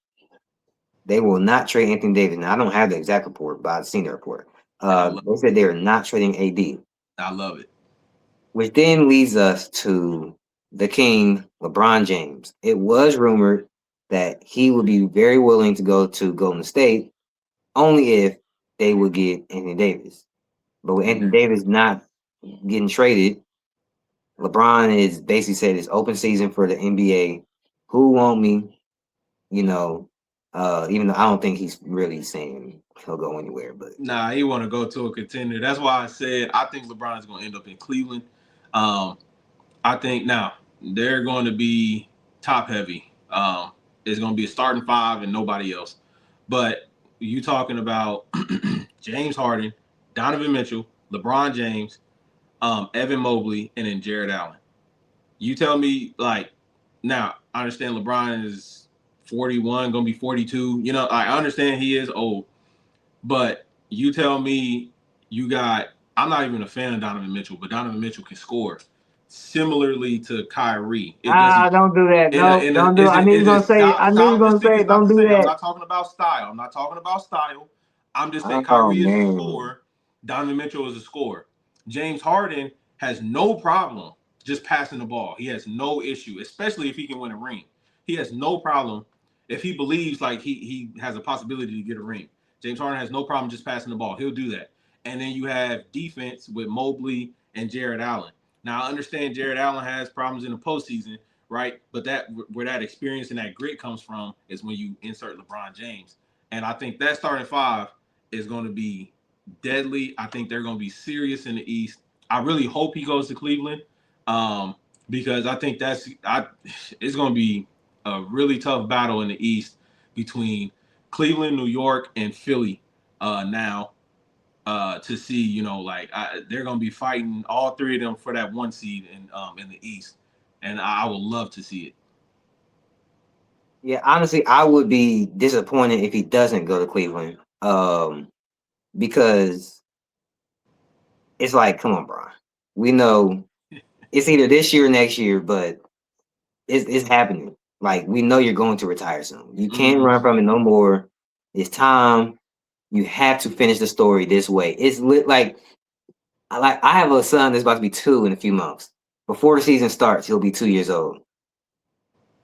they will not trade Anthony Davis. Now, I don't have the exact report, but I've seen the report. And I love They said they are not trading AD, I love it. which then leads us to the King, LeBron James. It was rumored that he would be very willing to go to Golden State only if they would get Anthony Davis. But with Anthony Davis not getting traded, LeBron is basically said it's open season for the NBA. Who want me? You know, even though I don't think he's really saying he'll go anywhere, but Nah, he want to go to a contender. That's why I said I think LeBron is going to end up in Cleveland. Um, I think now they're going to be top heavy. It's going to be a starting five and nobody else. But you talking about James Harden, Donovan Mitchell, LeBron James, Evan Mobley, and then Jared Allen. You tell me, like, now I understand LeBron is 41, going to be 42. You know, I understand he is old, but you tell me you got. I'm not even a fan of Donovan Mitchell, but Donovan Mitchell can score similarly to Kyrie. It doesn't. don't do that. No, In a don't do it. is I it knew you were is it gonna say. stop I knew you were stop gonna just say. thinking not Don't to do say. I'm that. not talking about style. I'm not talking about style. I'm just saying Oh Kyrie is a man, scorer. Donovan Mitchell is a scorer. James Harden has no problem just passing the ball. He has no issue, especially if he can win a ring. He has no problem if he believes like he has a possibility to get a ring. James Harden has no problem just passing the ball. He'll do that. And then you have defense with Mobley and Jared Allen. Now I understand Jared Allen has problems in the postseason, right? But that where that experience and that grit comes from is when you insert LeBron James. And I think that starting five is going to be deadly. I think they're going to be serious in the East. I really hope he goes to Cleveland because I think it's going to be a really tough battle in the East between Cleveland, New York, and Philly now to see, they're going to be fighting all three of them for that one seed in the East, and I would love to see it. yeah. Honestly, I would be disappointed if he doesn't go to Cleveland. Because it's like, come on, bro. We know it's either this year or next year, but it's happening. Like we know you're going to retire soon. You can't Mm-hmm. run from it no more. It's time. You have to finish the story this way. It's like I have a son that's about to be 2 in a few months. Before the season starts, he'll be 2 years old.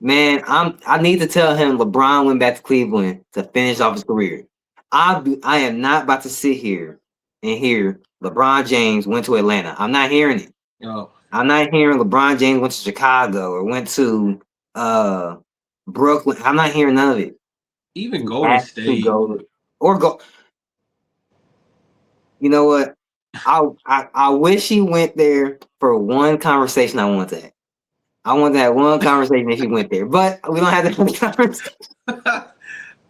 Man, I need to tell him LeBron went back to Cleveland to finish off his career. I am not about to sit here and hear LeBron James went to Atlanta. I'm not hearing it. Oh, I'm not hearing LeBron James went to Chicago or went to uh Brooklyn. I'm not hearing none of it. even He Golden has to State. go or go. You know what? I wish he went there for one conversation I want to have. I want to have one conversation if he went there, but we don't have that conversation.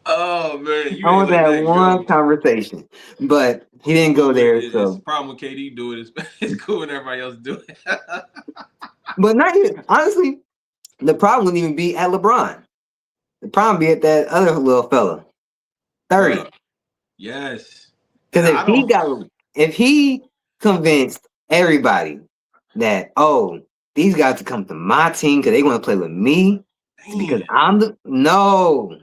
Oh man, you I ain't want to letting have that go. one conversation, but he didn't go Cool. there. It's So, the problem with KD do it. It's cool when everybody else do it. but not even honestly, the problem wouldn't even be at LeBron. The problem be at that other little fella, 30. Bruh. Yes. And Because I don't. if he convinced everybody that these guys to come to my team because they want to play with me because Man. I'm the no,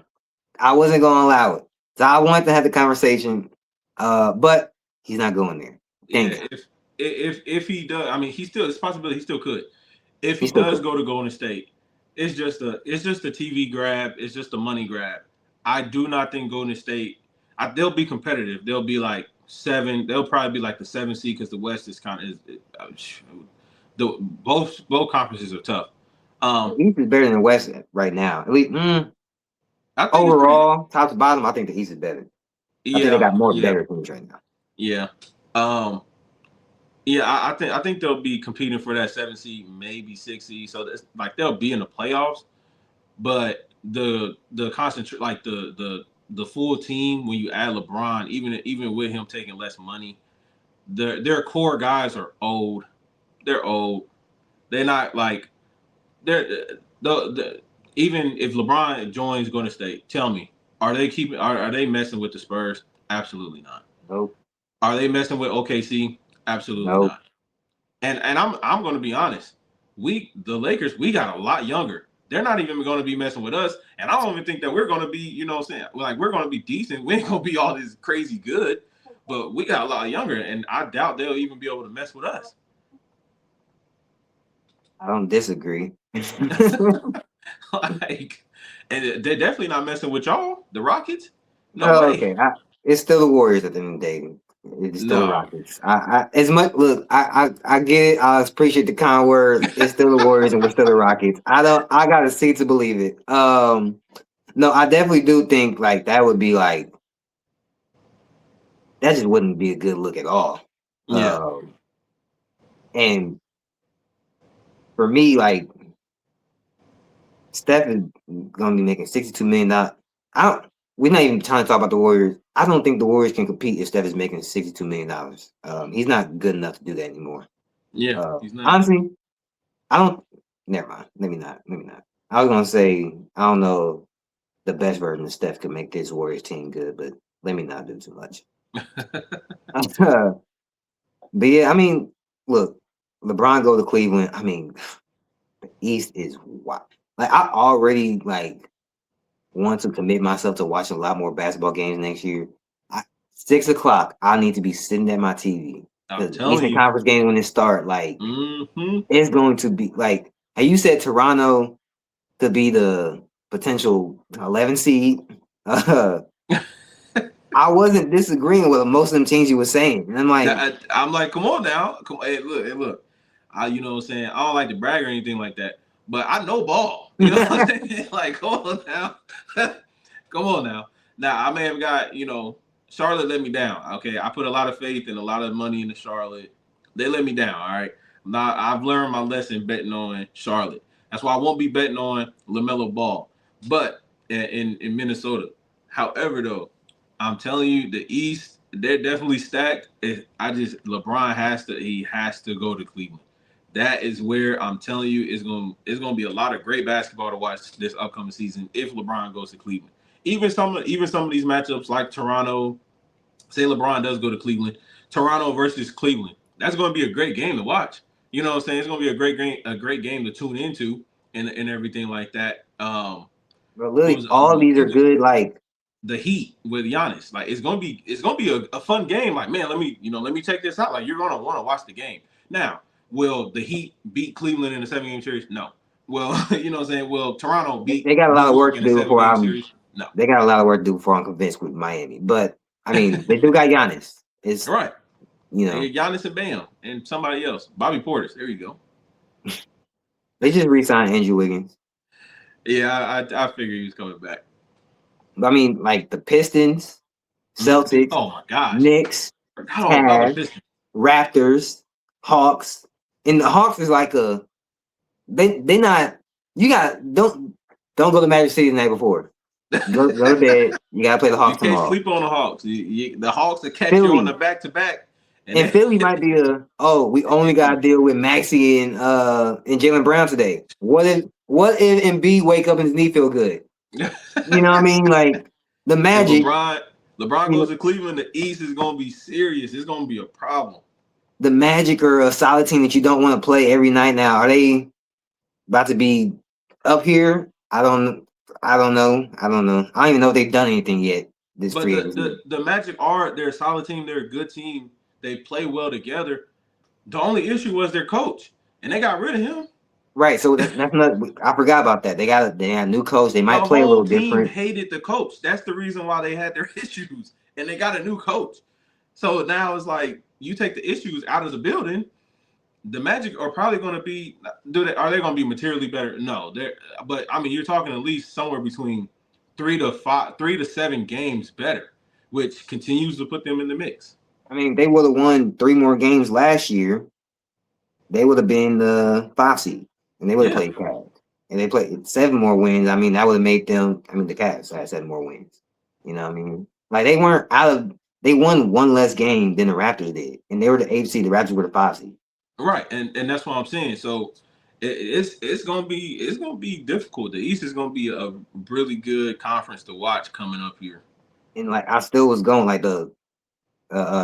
I wasn't going to allow it. So I wanted to have the conversation, but he's not going there. Thank Yeah. God. If he does, I mean, he still. It's a possibility he still could. If He he still does could. go to Golden State, it's just a TV grab. It's just a money grab. I do not think Golden State. They'll be competitive. They'll be like 7. They'll probably be like the 7 seed because the West is kind of the both conferences are tough. The Um, East is better than the West right now. At least I think it's pretty. overall, top to bottom, I think the East is better. I think they Yeah, got more yeah, better teams right now. yeah. Um, yeah. I think they'll be competing for that 7 seed, maybe 6 seed. So that's like they'll be in the playoffs. But the concentrate like the full team when you add LeBron, even with him taking less money, their core guys are old. They're old. They're not like they're the even if LeBron joins Golden State, tell me, are they messing with the Spurs? Absolutely not. Nope, Are they messing with OKC? Absolutely nope. not. And I'm going to be honest. The Lakers we got a lot younger. They're not even going to be messing with us, and I don't even think that we're going to be, you know, what I'm saying like we're going to be decent. We ain't going to be all this crazy good, but we got a lot younger, and I doubt they'll even be able to mess with us. I don't disagree. Like, and they're definitely not messing with y'all, the Rockets. No Oh, way. okay, it's still the Warriors at the end of the day. It's still the No. Rockets. As much look, I get it. I appreciate the kind words. It's still the Warriors, and we're still the Rockets. I don't. I gotta see to believe it. No, I definitely do think like that would be like that just wouldn't be a good look at all. Yeah. And for me, like Steph is gonna be making $62 million. I don't. We're not even trying to talk about the Warriors. I don't think the Warriors can compete if Steph is making $62 million. He's not good enough to do that anymore. Yeah. He's not. Honestly, I don't. Never mind. Let me not. Let me not. I was gonna say I don't know the best version of Steph could make this Warriors team good, but let me not do too much. But yeah, I mean, look, LeBron go to Cleveland. I mean, the East is wild. Like I already like want to commit myself to watching a lot more basketball games next year. 6 o'clock, I need to be sitting at my TV I'm because telling Eastern you. Conference games when they start, like Hmm. it's going to be like. And you said Toronto could be the potential 11 seed. Uh, I wasn't disagreeing with most of them teams you were saying, and I'm like, I'm like, come on now. Come, hey, look, hey, look. You know what I'm saying? I don't like to brag or anything like that, but I know ball. You know what I'm saying? Like, come on now. Come on now. Now, I may have got, Charlotte let me down. Okay. I put a lot of faith and a lot of money into Charlotte. They let me down. All right. Now, I've learned my lesson betting on Charlotte. That's why I won't be betting on LaMelo Ball. But in Minnesota. However, though, I'm telling you, the East, they're definitely stacked. LeBron has to go to Cleveland. That is where I'm telling you it's gonna be a lot of great basketball to watch this upcoming season if LeBron goes to Cleveland. Even some of these matchups like Toronto, say LeBron does go to Cleveland, Toronto versus Cleveland. That's gonna be a great game to watch. You know what I'm saying? It's gonna be a great game to tune into and everything like that. bro, What literally was the other all one? these are good. Like The Heat with Giannis. Like it's gonna be a fun game. Like, man, let me check this out. Like, you're gonna want to watch the game. Now, will the Heat beat Cleveland in a 7 game series? No. Well, you know what I'm saying? Will Toronto beat they got a lot New of York work to in a do seven before game I'm. series? No. They got a lot of work to do before I'm convinced with Miami. But I mean, they do got Giannis. All It's right. you And know Giannis and Bam and somebody else. Bobby Portis. There you go. they just re-signed Andrew Wiggins. Yeah, I figured he was coming back. But I mean, like the Pistons, Celtics, Oh my gosh. Knicks, Forgot all about the Cavs, Pistons. Raptors, Hawks, and the Hawks is like a they not you got don't go to Magic City the night before. Go to bed. You gotta play the You Hawks can't tomorrow. sleep on the Hawks. The Hawks will catch you on the Philly back to back. And and Philly might be we only gotta deal with Maxi and Jalen Brown today. What if Embiid wake up and his knee feel good? You know what I mean? Like the if Magic, LeBron you goes know, to Cleveland, the East is gonna be serious. It's gonna be a problem. the Magic are a solid team that you don't want to play every night now. Are they about to be up here? I don't know. I don't know. I don't even know if they've done anything yet this But free the agency. the, the Magic they're a solid team. They're a good team. They play well together. The only issue was their coach, and they got rid of him. Right. So that's not I forgot about that. They got a new coach. They The might play a whole little team different. hated the coach. That's the reason why they had their issues, and they got a new coach. So now it's like you take the issues out of the building. the Magic are probably going to be. Are they going to be materially better? No, but I mean, you're talking at least somewhere between 3 to 7 games better, which continues to put them in the mix. I mean, they would have won 3 more games last year. They would have been the 5 seed, and they would have Yeah, played Cavs. And they played 7 more wins. I mean, that would have made them. I mean, the Cavs had 7 more wins. You know what I mean? Like they weren't out of. They won one less game than the Raptors did, and they were the 8 seed. The Raptors were the 5 seed. right, and that's what I'm saying. So it's gonna be difficult. The East is gonna be a really good conference to watch coming up here. And like I still was going like the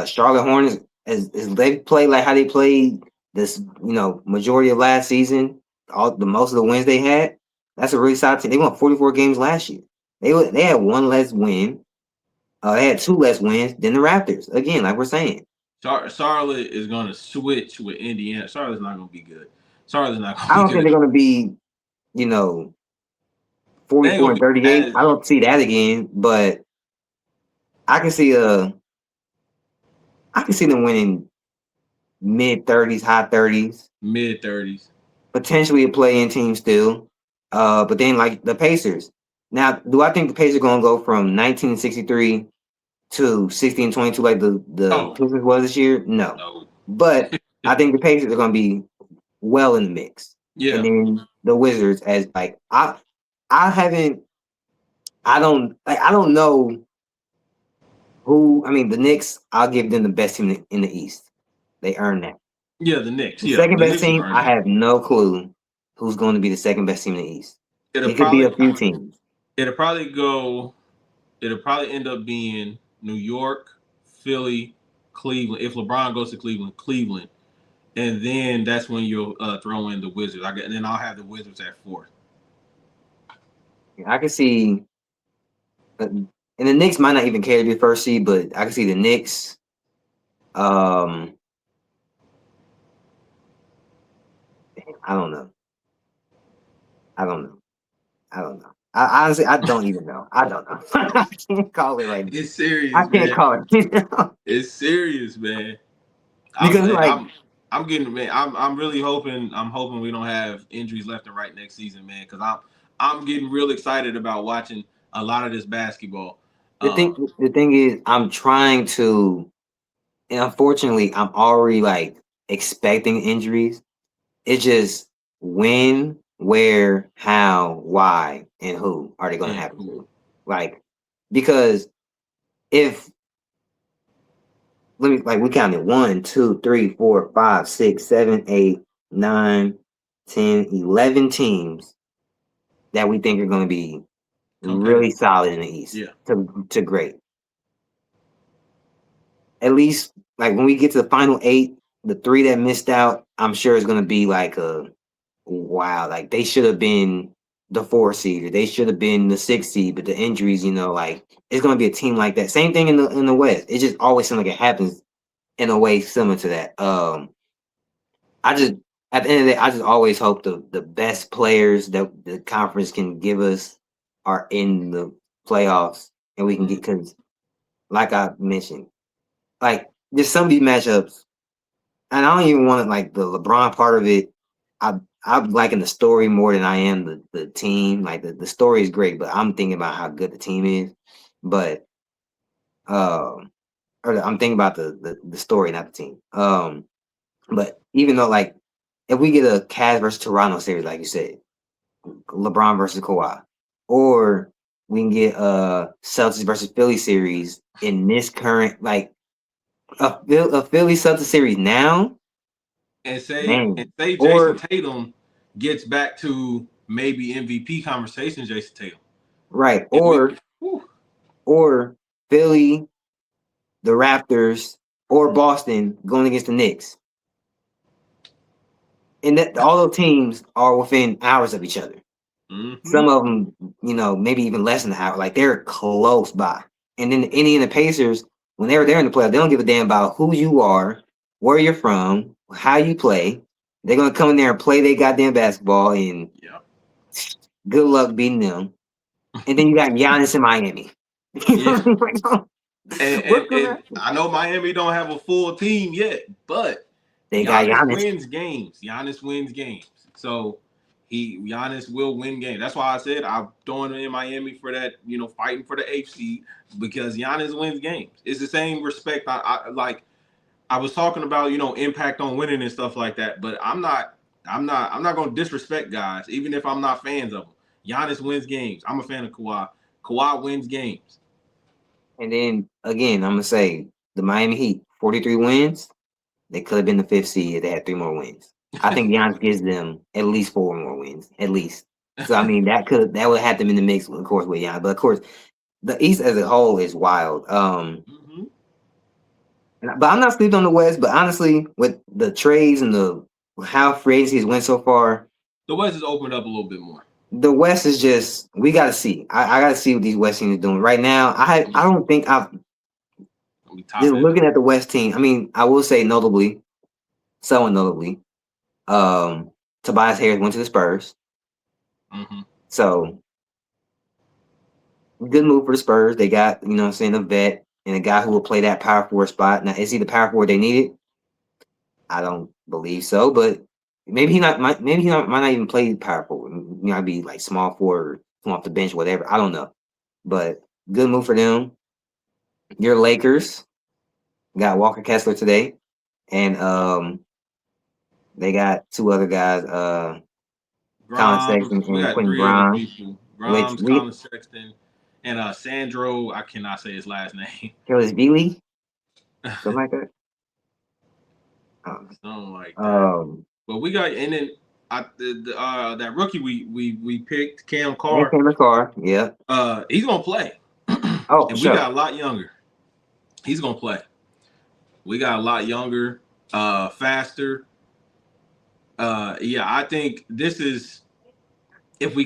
Charlotte Hornets as they play like how they played this, majority of last season, all the most of the wins they had. That's a really solid team. They won 44 games last year. They had one less win. They had 2 less wins than the Raptors. Again, like we're saying, Charlotte is gonna switch with Indiana. Charlotte's not gonna be good. Charlotte's not gonna I be don't think good. they're gonna be, you know, They ain't 44 gonna and be 38. as I don't see that again, but I can see them winning mid 30s, high 30s. mid 30s. Potentially a play-in team still. But then like the Pacers. Now, do I think the Pacers are gonna go from 1963 to 60-22 like the Oh Pacers was this year? No. no. But I think the Pacers are gonna be well in the mix. And Yeah, then the Wizards as like I haven't I don't know who. I mean the Knicks, I'll give them the best team in the East. They earned that. yeah. The Knicks. The Yeah, second the best Knicks have team, earned I that. have no clue who's going to be the second best team in the East. It'll It could be probably a few teams. it'll probably go. It'll probably end up being New York, Philly, Cleveland. If LeBron goes to Cleveland, Cleveland, and then that's when you'll throw in the Wizards. And then I'll have the Wizards at fourth. I can see, and the Knicks might not even care to be first seed, but I can see the Knicks. Um, I don't know. I don't know. I don't know. Honestly, I don't even know. I don't know. I can't call it right now. It's I serious, can't man. call it It's serious, man. because like I'm getting, man. I'm really hoping. I'm hoping we don't have injuries left and right next season, man. Because I'm getting real excited about watching a lot of this basketball. the thing Um, the thing is, I'm trying to, and unfortunately, I'm already like expecting injuries. It's just when, where, how, why, and who are they going to and happen who? to? Like, because if let me like we counted 1, 2, 3, 4, 5, 6, 7, 8, 9, 10, 11 teams that we think are going to be really Competitive. solid in the East Yeah. to great. At least like when we get to the final 8, the 3 that missed out, I'm sure it's going to be like a wow, like they should have been the 4 seed, or they should have been the 6 seed, but the injuries, like it's gonna be a team like that. Same thing in the West. It just always seems like it happens in a way similar to that. I just at the end of the day, I just always hope the best players that the conference can give us are in the playoffs, and we can get because, like I mentioned, like there's some of these matchups, and I don't even want like the LeBron part of it. I I'm liking the story more than I am the team. Like the story is great, but I'm thinking about how good the team is. But I'm thinking about the story, not the team. But even though like if we get a Cavs versus Toronto series, like you said, LeBron versus Kawhi, or we can get a Celtics versus Philly series in this current like a Philly Celtics series now, And man, say Jason or Tatum gets back to maybe MVP conversation. Jason Tatum. right, If we, whew, or Philly, the Raptors, or Boston going against the Knicks. And that all those teams are within hours of each other. mm-hmm. Some of them, maybe even less than an hour. Like they're close by. And then the Indiana Pacers, when they were there in the playoffs, they don't give a damn about who you are, where you're from, how you play. They're gonna come in there and play their goddamn basketball, and Yeah. good luck beating them. And then you got Giannis in Miami. Yeah. And, What's and gonna and happen? I know Miami don't have a full team yet, but They got Giannis Giannis. wins games. Giannis wins games. So Giannis will win games. That's why I said I'm throwing him in Miami for that, fighting for the eighth seed because Giannis wins games. It's the same respect I like. I was talking about, impact on winning and stuff like that, but I'm not going to disrespect guys, even if I'm not fans of them. Giannis wins games. I'm a fan of Kawhi. Kawhi wins games. And then again, I'm gonna say the Miami Heat, 43 wins. They could have been the fifth seed if they had 3 more wins. I think Giannis gives them at least 4 more wins, at least. So I mean, that would have them in the mix, of course, with Giannis. But of course, the East as a whole is wild. Mm-hmm. But I'm not sleeping on the West. But honestly, with the trades and the how free agencies went so far, The West has opened up a little bit more. the West is just we got to see. I got to see what these West teams are doing right now. I don't think I've Gonna be top just heavy. looking at the West team. I mean, I will say notably, somewhat notably, um, Tobias Harris went to the Spurs, Mm-hmm. so good move for the Spurs. They got what I'm saying, a vet and a guy who will play that power forward spot. Now, is he the power forward they needed? I don't believe so, but maybe might not even play power forward. He might be like small forward, come off the bench, whatever. I don't know, but good move for them. Your Lakers got Walker Kessler today, and they got 2 other guys, Colin Grimes. Sexton We and got Quentin 3 other Grimes, people. which Grimes, we Colin Sexton, and Sandro. I cannot say his last name. Kellis Veely, something like that. Um, Something like that. um, But we got and then that rookie we picked, Cam and Carr. Cameron Carr, yeah. He's gonna play. Oh, for And we sure. got a lot younger. He's gonna play. We got a lot younger, faster. Yeah, I think this is if we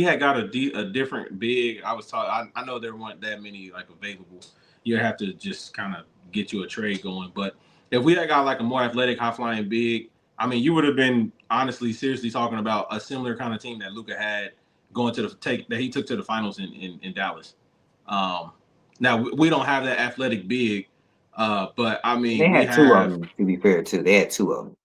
had got a different big. I was talking. I know there weren't that many like available. You have to just kind of get you a trade going. But if we had got like a more athletic, high flying big, I mean, you would have been honestly, seriously talking about a similar kind of team that Luka had going to the take that he took to the finals in Dallas. Um, Now we don't have that athletic big, but I And they mean we had 2 of have. them, to be fair, too. They had 2 of them,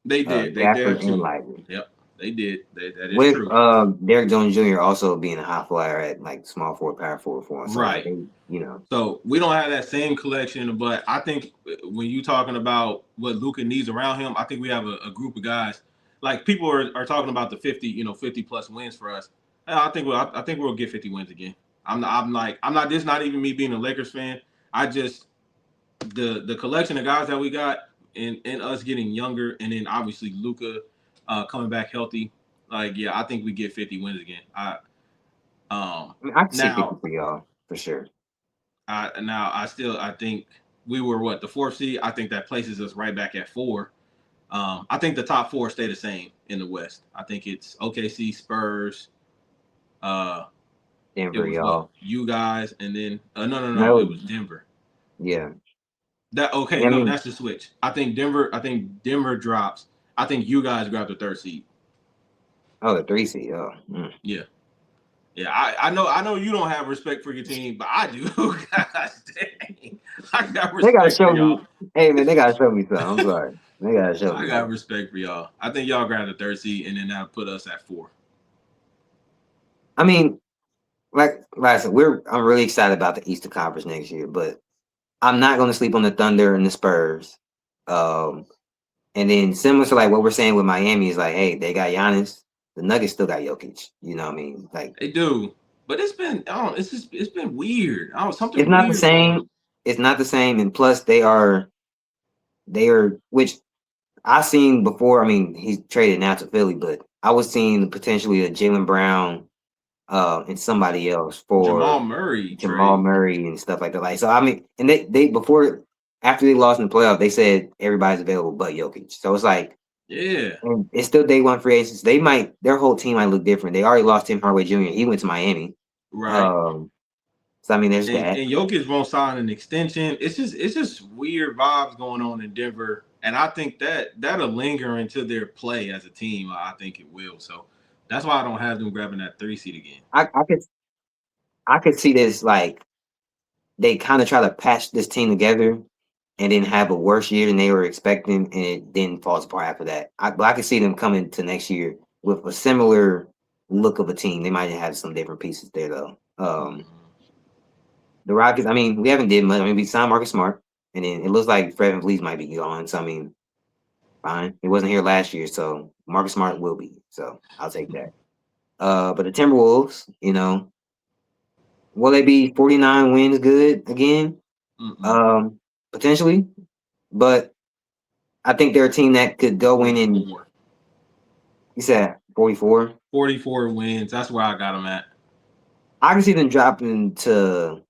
They Gafford have and two. Lively. Yep, they did. That is With true. Derrick Jones Jr. also being a high flyer at like small forward, power forward for him. So like Right. they. So we don't have that same collection, but I think when you talking about what Luka needs around him, I think we have a group of guys. Like people are talking about the 50, 50 plus wins for us. I think we'll get 50 wins again. I'm not. This not even me being a Lakers fan. I just the collection of guys that we got and us getting younger, and then obviously Luka coming back healthy. Like yeah, I think we get 50 wins again. I mean, I can see 50 Now for y'all for sure. I think we were what the fourth seed. I think that places us right back at 4. I think the top 4 stay the same in the West. I think it's OKC, Spurs. Uh, it Denver, was what y'all. you guys, and then no, it No, was Denver. yeah. That okay? I No, mean, that's the switch. I think Denver. I think Denver drops. I think you guys grab the 3rd seed. oh, the 3 seed. Oh, Yeah, yeah. I know you don't have respect for your team, but I do. God dang, I got they gotta respect for show me. y'all. Hey man, they gotta show me something. I'm sorry. They gotta show I me got something. respect for y'all. I think y'all grab the 3rd seed, and then that'll put us at 4. I mean, like I said, I'm really excited about the Eastern Conference next year, but I'm not gonna sleep on the Thunder and the Spurs. Um, and then similar to like what we're saying with Miami is like, hey, they got Giannis. The Nuggets still got Jokic. You know what I mean? Like They do, but it's been it's been weird. it's Something not the weird going on. same. It's not the same. And plus they are which I seen before. I mean, he's traded now to Philly, but I was seeing potentially a Jalen Brown and somebody else Jamal for Murray Jamal trade. Murray and stuff like that. Like so I mean and they before after they lost in the playoff, they said everybody's available but Jokic. So it's like Yeah, and it's still day one free agents. They might their whole team might look different. They already lost Tim Hardaway Jr. He went to Miami. right. Um so I mean there's that. And Jokic won't sign an extension. It's just weird vibes going on in Denver, and I think that'll linger into their play as a team. I think it will. So that's why I don't have them grabbing that 3 seed again. I could I could see this like they kind of try to patch this team together and then have a worse year than they were expecting, and it then falls apart after that. But I can see them coming to next year with a similar look of a team. They might have some different pieces there though. The Rockets, I mean, we haven't did much. I mean, we signed Marcus Smart, and then it looks like Fred VanVleet might be gone. So I mean, fine. He wasn't here last year, so Marcus Smart will be. So I'll take that. But the Timberwolves, will they be 49 wins good again? Potentially, but I think they're a team that could go in and you said 44. 44 wins. That's where I got them at. I can see them dropping to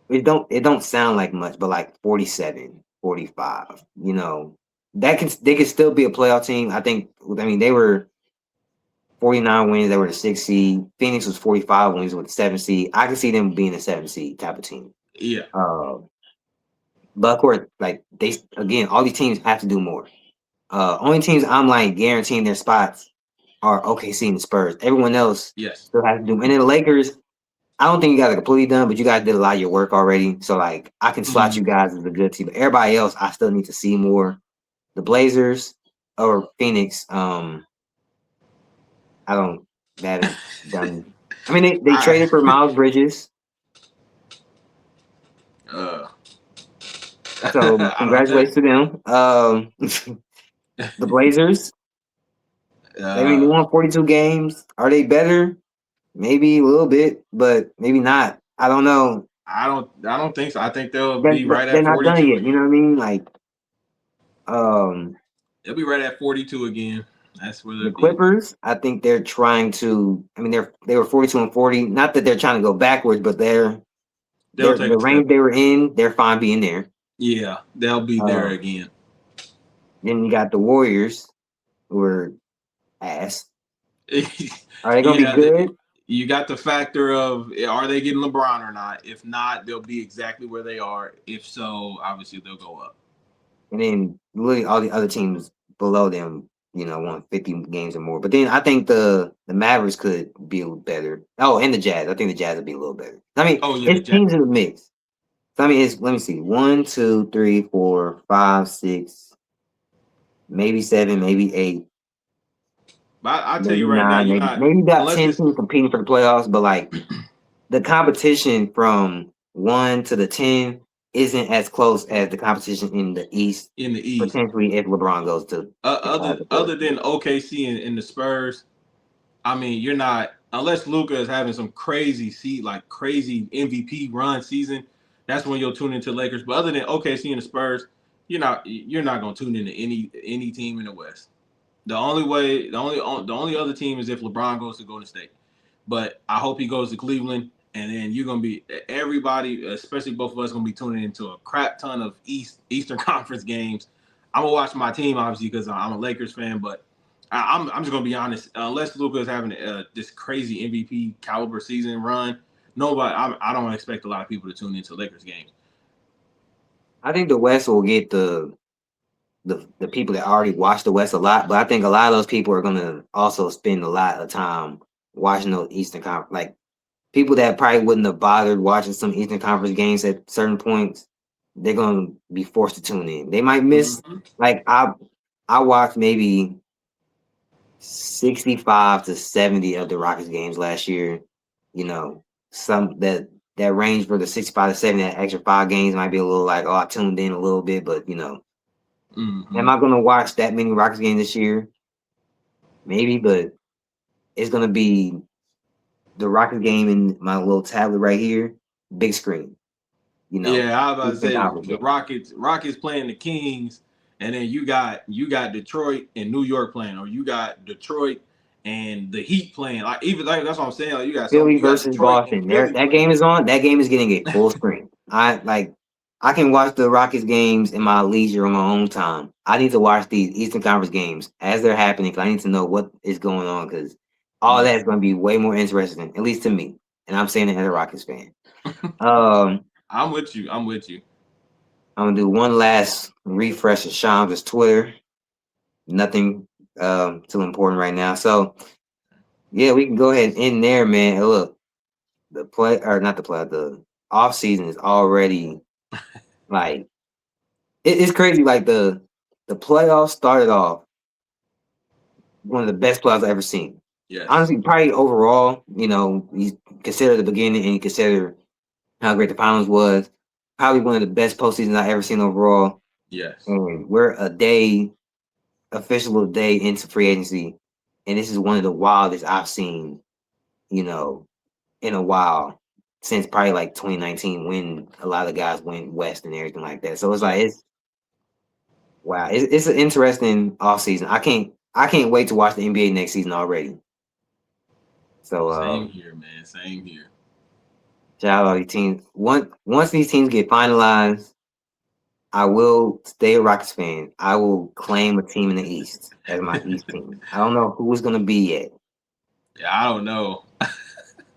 it don't sound like much, but like 47, 45. They could still be a playoff team. I mean they were 49 wins, they were the 6th seed. Phoenix was 45 wins with the 7th seed. I can see them being a 7th seed type of team. Yeah. But of course, like all these teams have to do more. Only teams I'm like guaranteeing their spots are OKC and the Spurs. Everyone else still has to do. And then the Lakers, I don't think you guys are completely done, but you guys did a lot of your work already. So like I can slot you guys as a good team. But everybody else, I still need to see more. The Blazers or Phoenix, I don't that is done. I mean they traded for Miles Bridges. So congratulations to them. The Blazers. I mean, they won 42 games. Are they better? Maybe a little bit, but maybe not. I don't know. I don't think so. I think they'll be right They're at 42. Not done yet. You know what I mean? Like, they'll be right at 42 again. That's where the Clippers. I think they're trying to. I mean, they were 42 and 40. Not that they're trying to go backwards, but the range they were in, they're fine being there. Yeah, they'll be there again. Then you got the Warriors, who are ass. Are they gonna be good? You got the factor of are they getting LeBron or not? If not, they'll be exactly where they are. If so, obviously they'll go up. And then really all the other teams below them, won 50 games or more. But then I think the Mavericks could be a little better. Oh, and the Jazz. I think the Jazz would be a little better. I mean, it's teams in the mix. So I mean, let me see. 1, 2, 3, 4, 5, 6, maybe 7, maybe 8. I'll tell you right now, maybe about 10 teams competing for the playoffs, but like the competition from 1 to the 10 isn't as close as the competition in the East. Potentially, if LeBron goes to other than OKC and the Spurs, I mean, you're not unless Luka is having some crazy crazy MVP run season. That's when you'll tune into Lakers. But other than OKC and the Spurs, you're not gonna tune into any team in the West. The only other team is if LeBron goes to Golden State. But I hope he goes to Cleveland, and then you're gonna be everybody, especially both of us, gonna be tuning into a crap ton of Eastern Conference games. I'm gonna watch my team obviously because I'm a Lakers fan, but I'm just gonna be honest. Unless Luka is having this crazy MVP caliber season run, I don't expect a lot of people to tune into Lakers games. I think the West will get the people that already watch the West a lot, but I think a lot of those people are gonna also spend a lot of time watching those Eastern Conference, like people that probably wouldn't have bothered watching some Eastern Conference games at certain points. They're gonna be forced to tune in. They might miss. Like I watched maybe 65 to 70 of the Rockets games last year. Some that range for the 65 to 70, that extra 5 games might be a little like, oh, I tuned in a little bit, but am I gonna watch that many Rockets games this year? Maybe, but it's gonna be the Rockets game in my little tablet right here, big screen. Yeah, I was about to say the Rockets playing the Kings, and then you got Detroit and New York playing, or you got Detroit and the Heat playing. Like that's what I'm saying. Like you got Philly versus Boston. That game is on. That game is getting a full screen. I can watch the Rockets games in my leisure on my own time. I need to watch these Eastern Conference games as they're happening because I need to know what is going on because all that is going to be way more interesting, at least to me. And I'm saying it as a Rockets fan. I'm with you. I'm gonna do one last refresh of Shams' Twitter. Nothing too important right now. So yeah, we can go ahead and end there, man. Look, the off season is already Like it's crazy. Like the playoffs started off one of the best playoffs I've ever seen. Yes. Honestly, probably overall, you consider the beginning and you consider how great the finals was. Probably one of the best postseasons I've ever seen overall. Yes. And we're official day into free agency, and this is one of the wildest I've seen, you know, in a while since probably like 2019 when a lot of guys went west and everything like that. So it's like it's wow, it's an interesting off season. I can't wait to watch the NBA next season already. So Same here, man. Same here. shout out all these teams. Once these teams get finalized, I will stay a Rockets fan. I will claim a team in the East as my East team. I don't know who it's gonna be yet. Yeah, I don't know.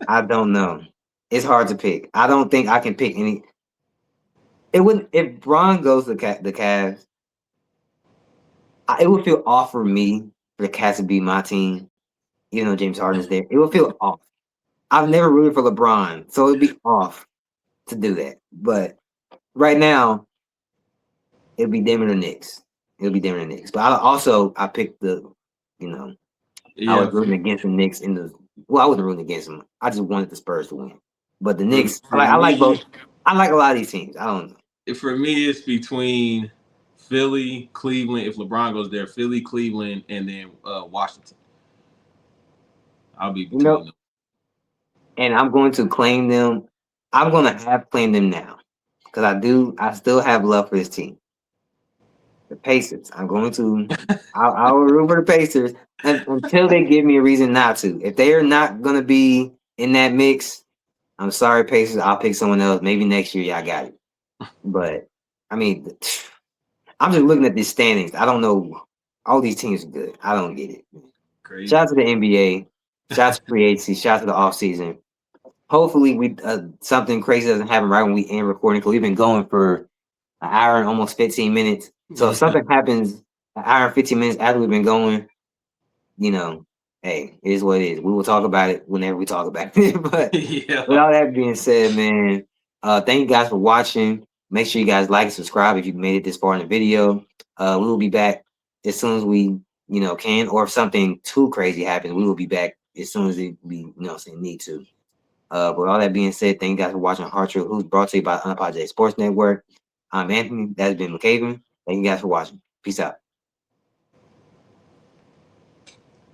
I don't know. It's hard to pick. I don't think I can pick any. It wouldn't if Bron goes to the Cavs. It would feel off for me for the Cavs to be my team, even though James Harden is there. It would feel off. I've never rooted for LeBron, so it'd be off to do that. But right now, it'll be them and the Knicks. It'll be them and the Knicks. But I picked you know, I was Yeah, rooting against the Knicks in the. Well, I wasn't rooting against them. I just wanted the Spurs to win. But the for, Knicks, for I like both. me, I like a lot of these teams. I don't know. for me, it's between Philly, Cleveland. If LeBron goes there, Philly, Cleveland, and then Washington. I'll be You between know, them. and I'm going to claim them. I'm going to have claimed them now because I do. I still have love for this team, the Pacers. I'm going to. I'll root for the Pacers until they give me a reason not to. If they are not going to be in that mix, I'm sorry, Pacers. I'll pick someone else. Maybe next year, y'all got it. But I mean, I'm just looking at these standings. I don't know. All these teams are good. I don't get it. Shout Crazy. out to the NBA. Shout out to free agency. Shout out to the offseason. Hopefully, we something crazy doesn't happen right when we end recording because we've been going for an hour and almost 15 minutes. So if Yeah. something happens an hour and 15 minutes after we've been going, you know, hey, it is what it is. We will talk about it whenever we talk about it. But with Yeah. all that being said, man, thank you guys for watching. Make sure you guys like and subscribe if you made it this far in the video. We will be back as soon as we, can, or if something too crazy happens, we will be back as soon as we need to. With all that being said, thank you guys for watching Heart Truth, who's brought to you by Unapologetic Sports Network. I'm Anthony. That's been McCaven. Thank you guys for watching. Peace out.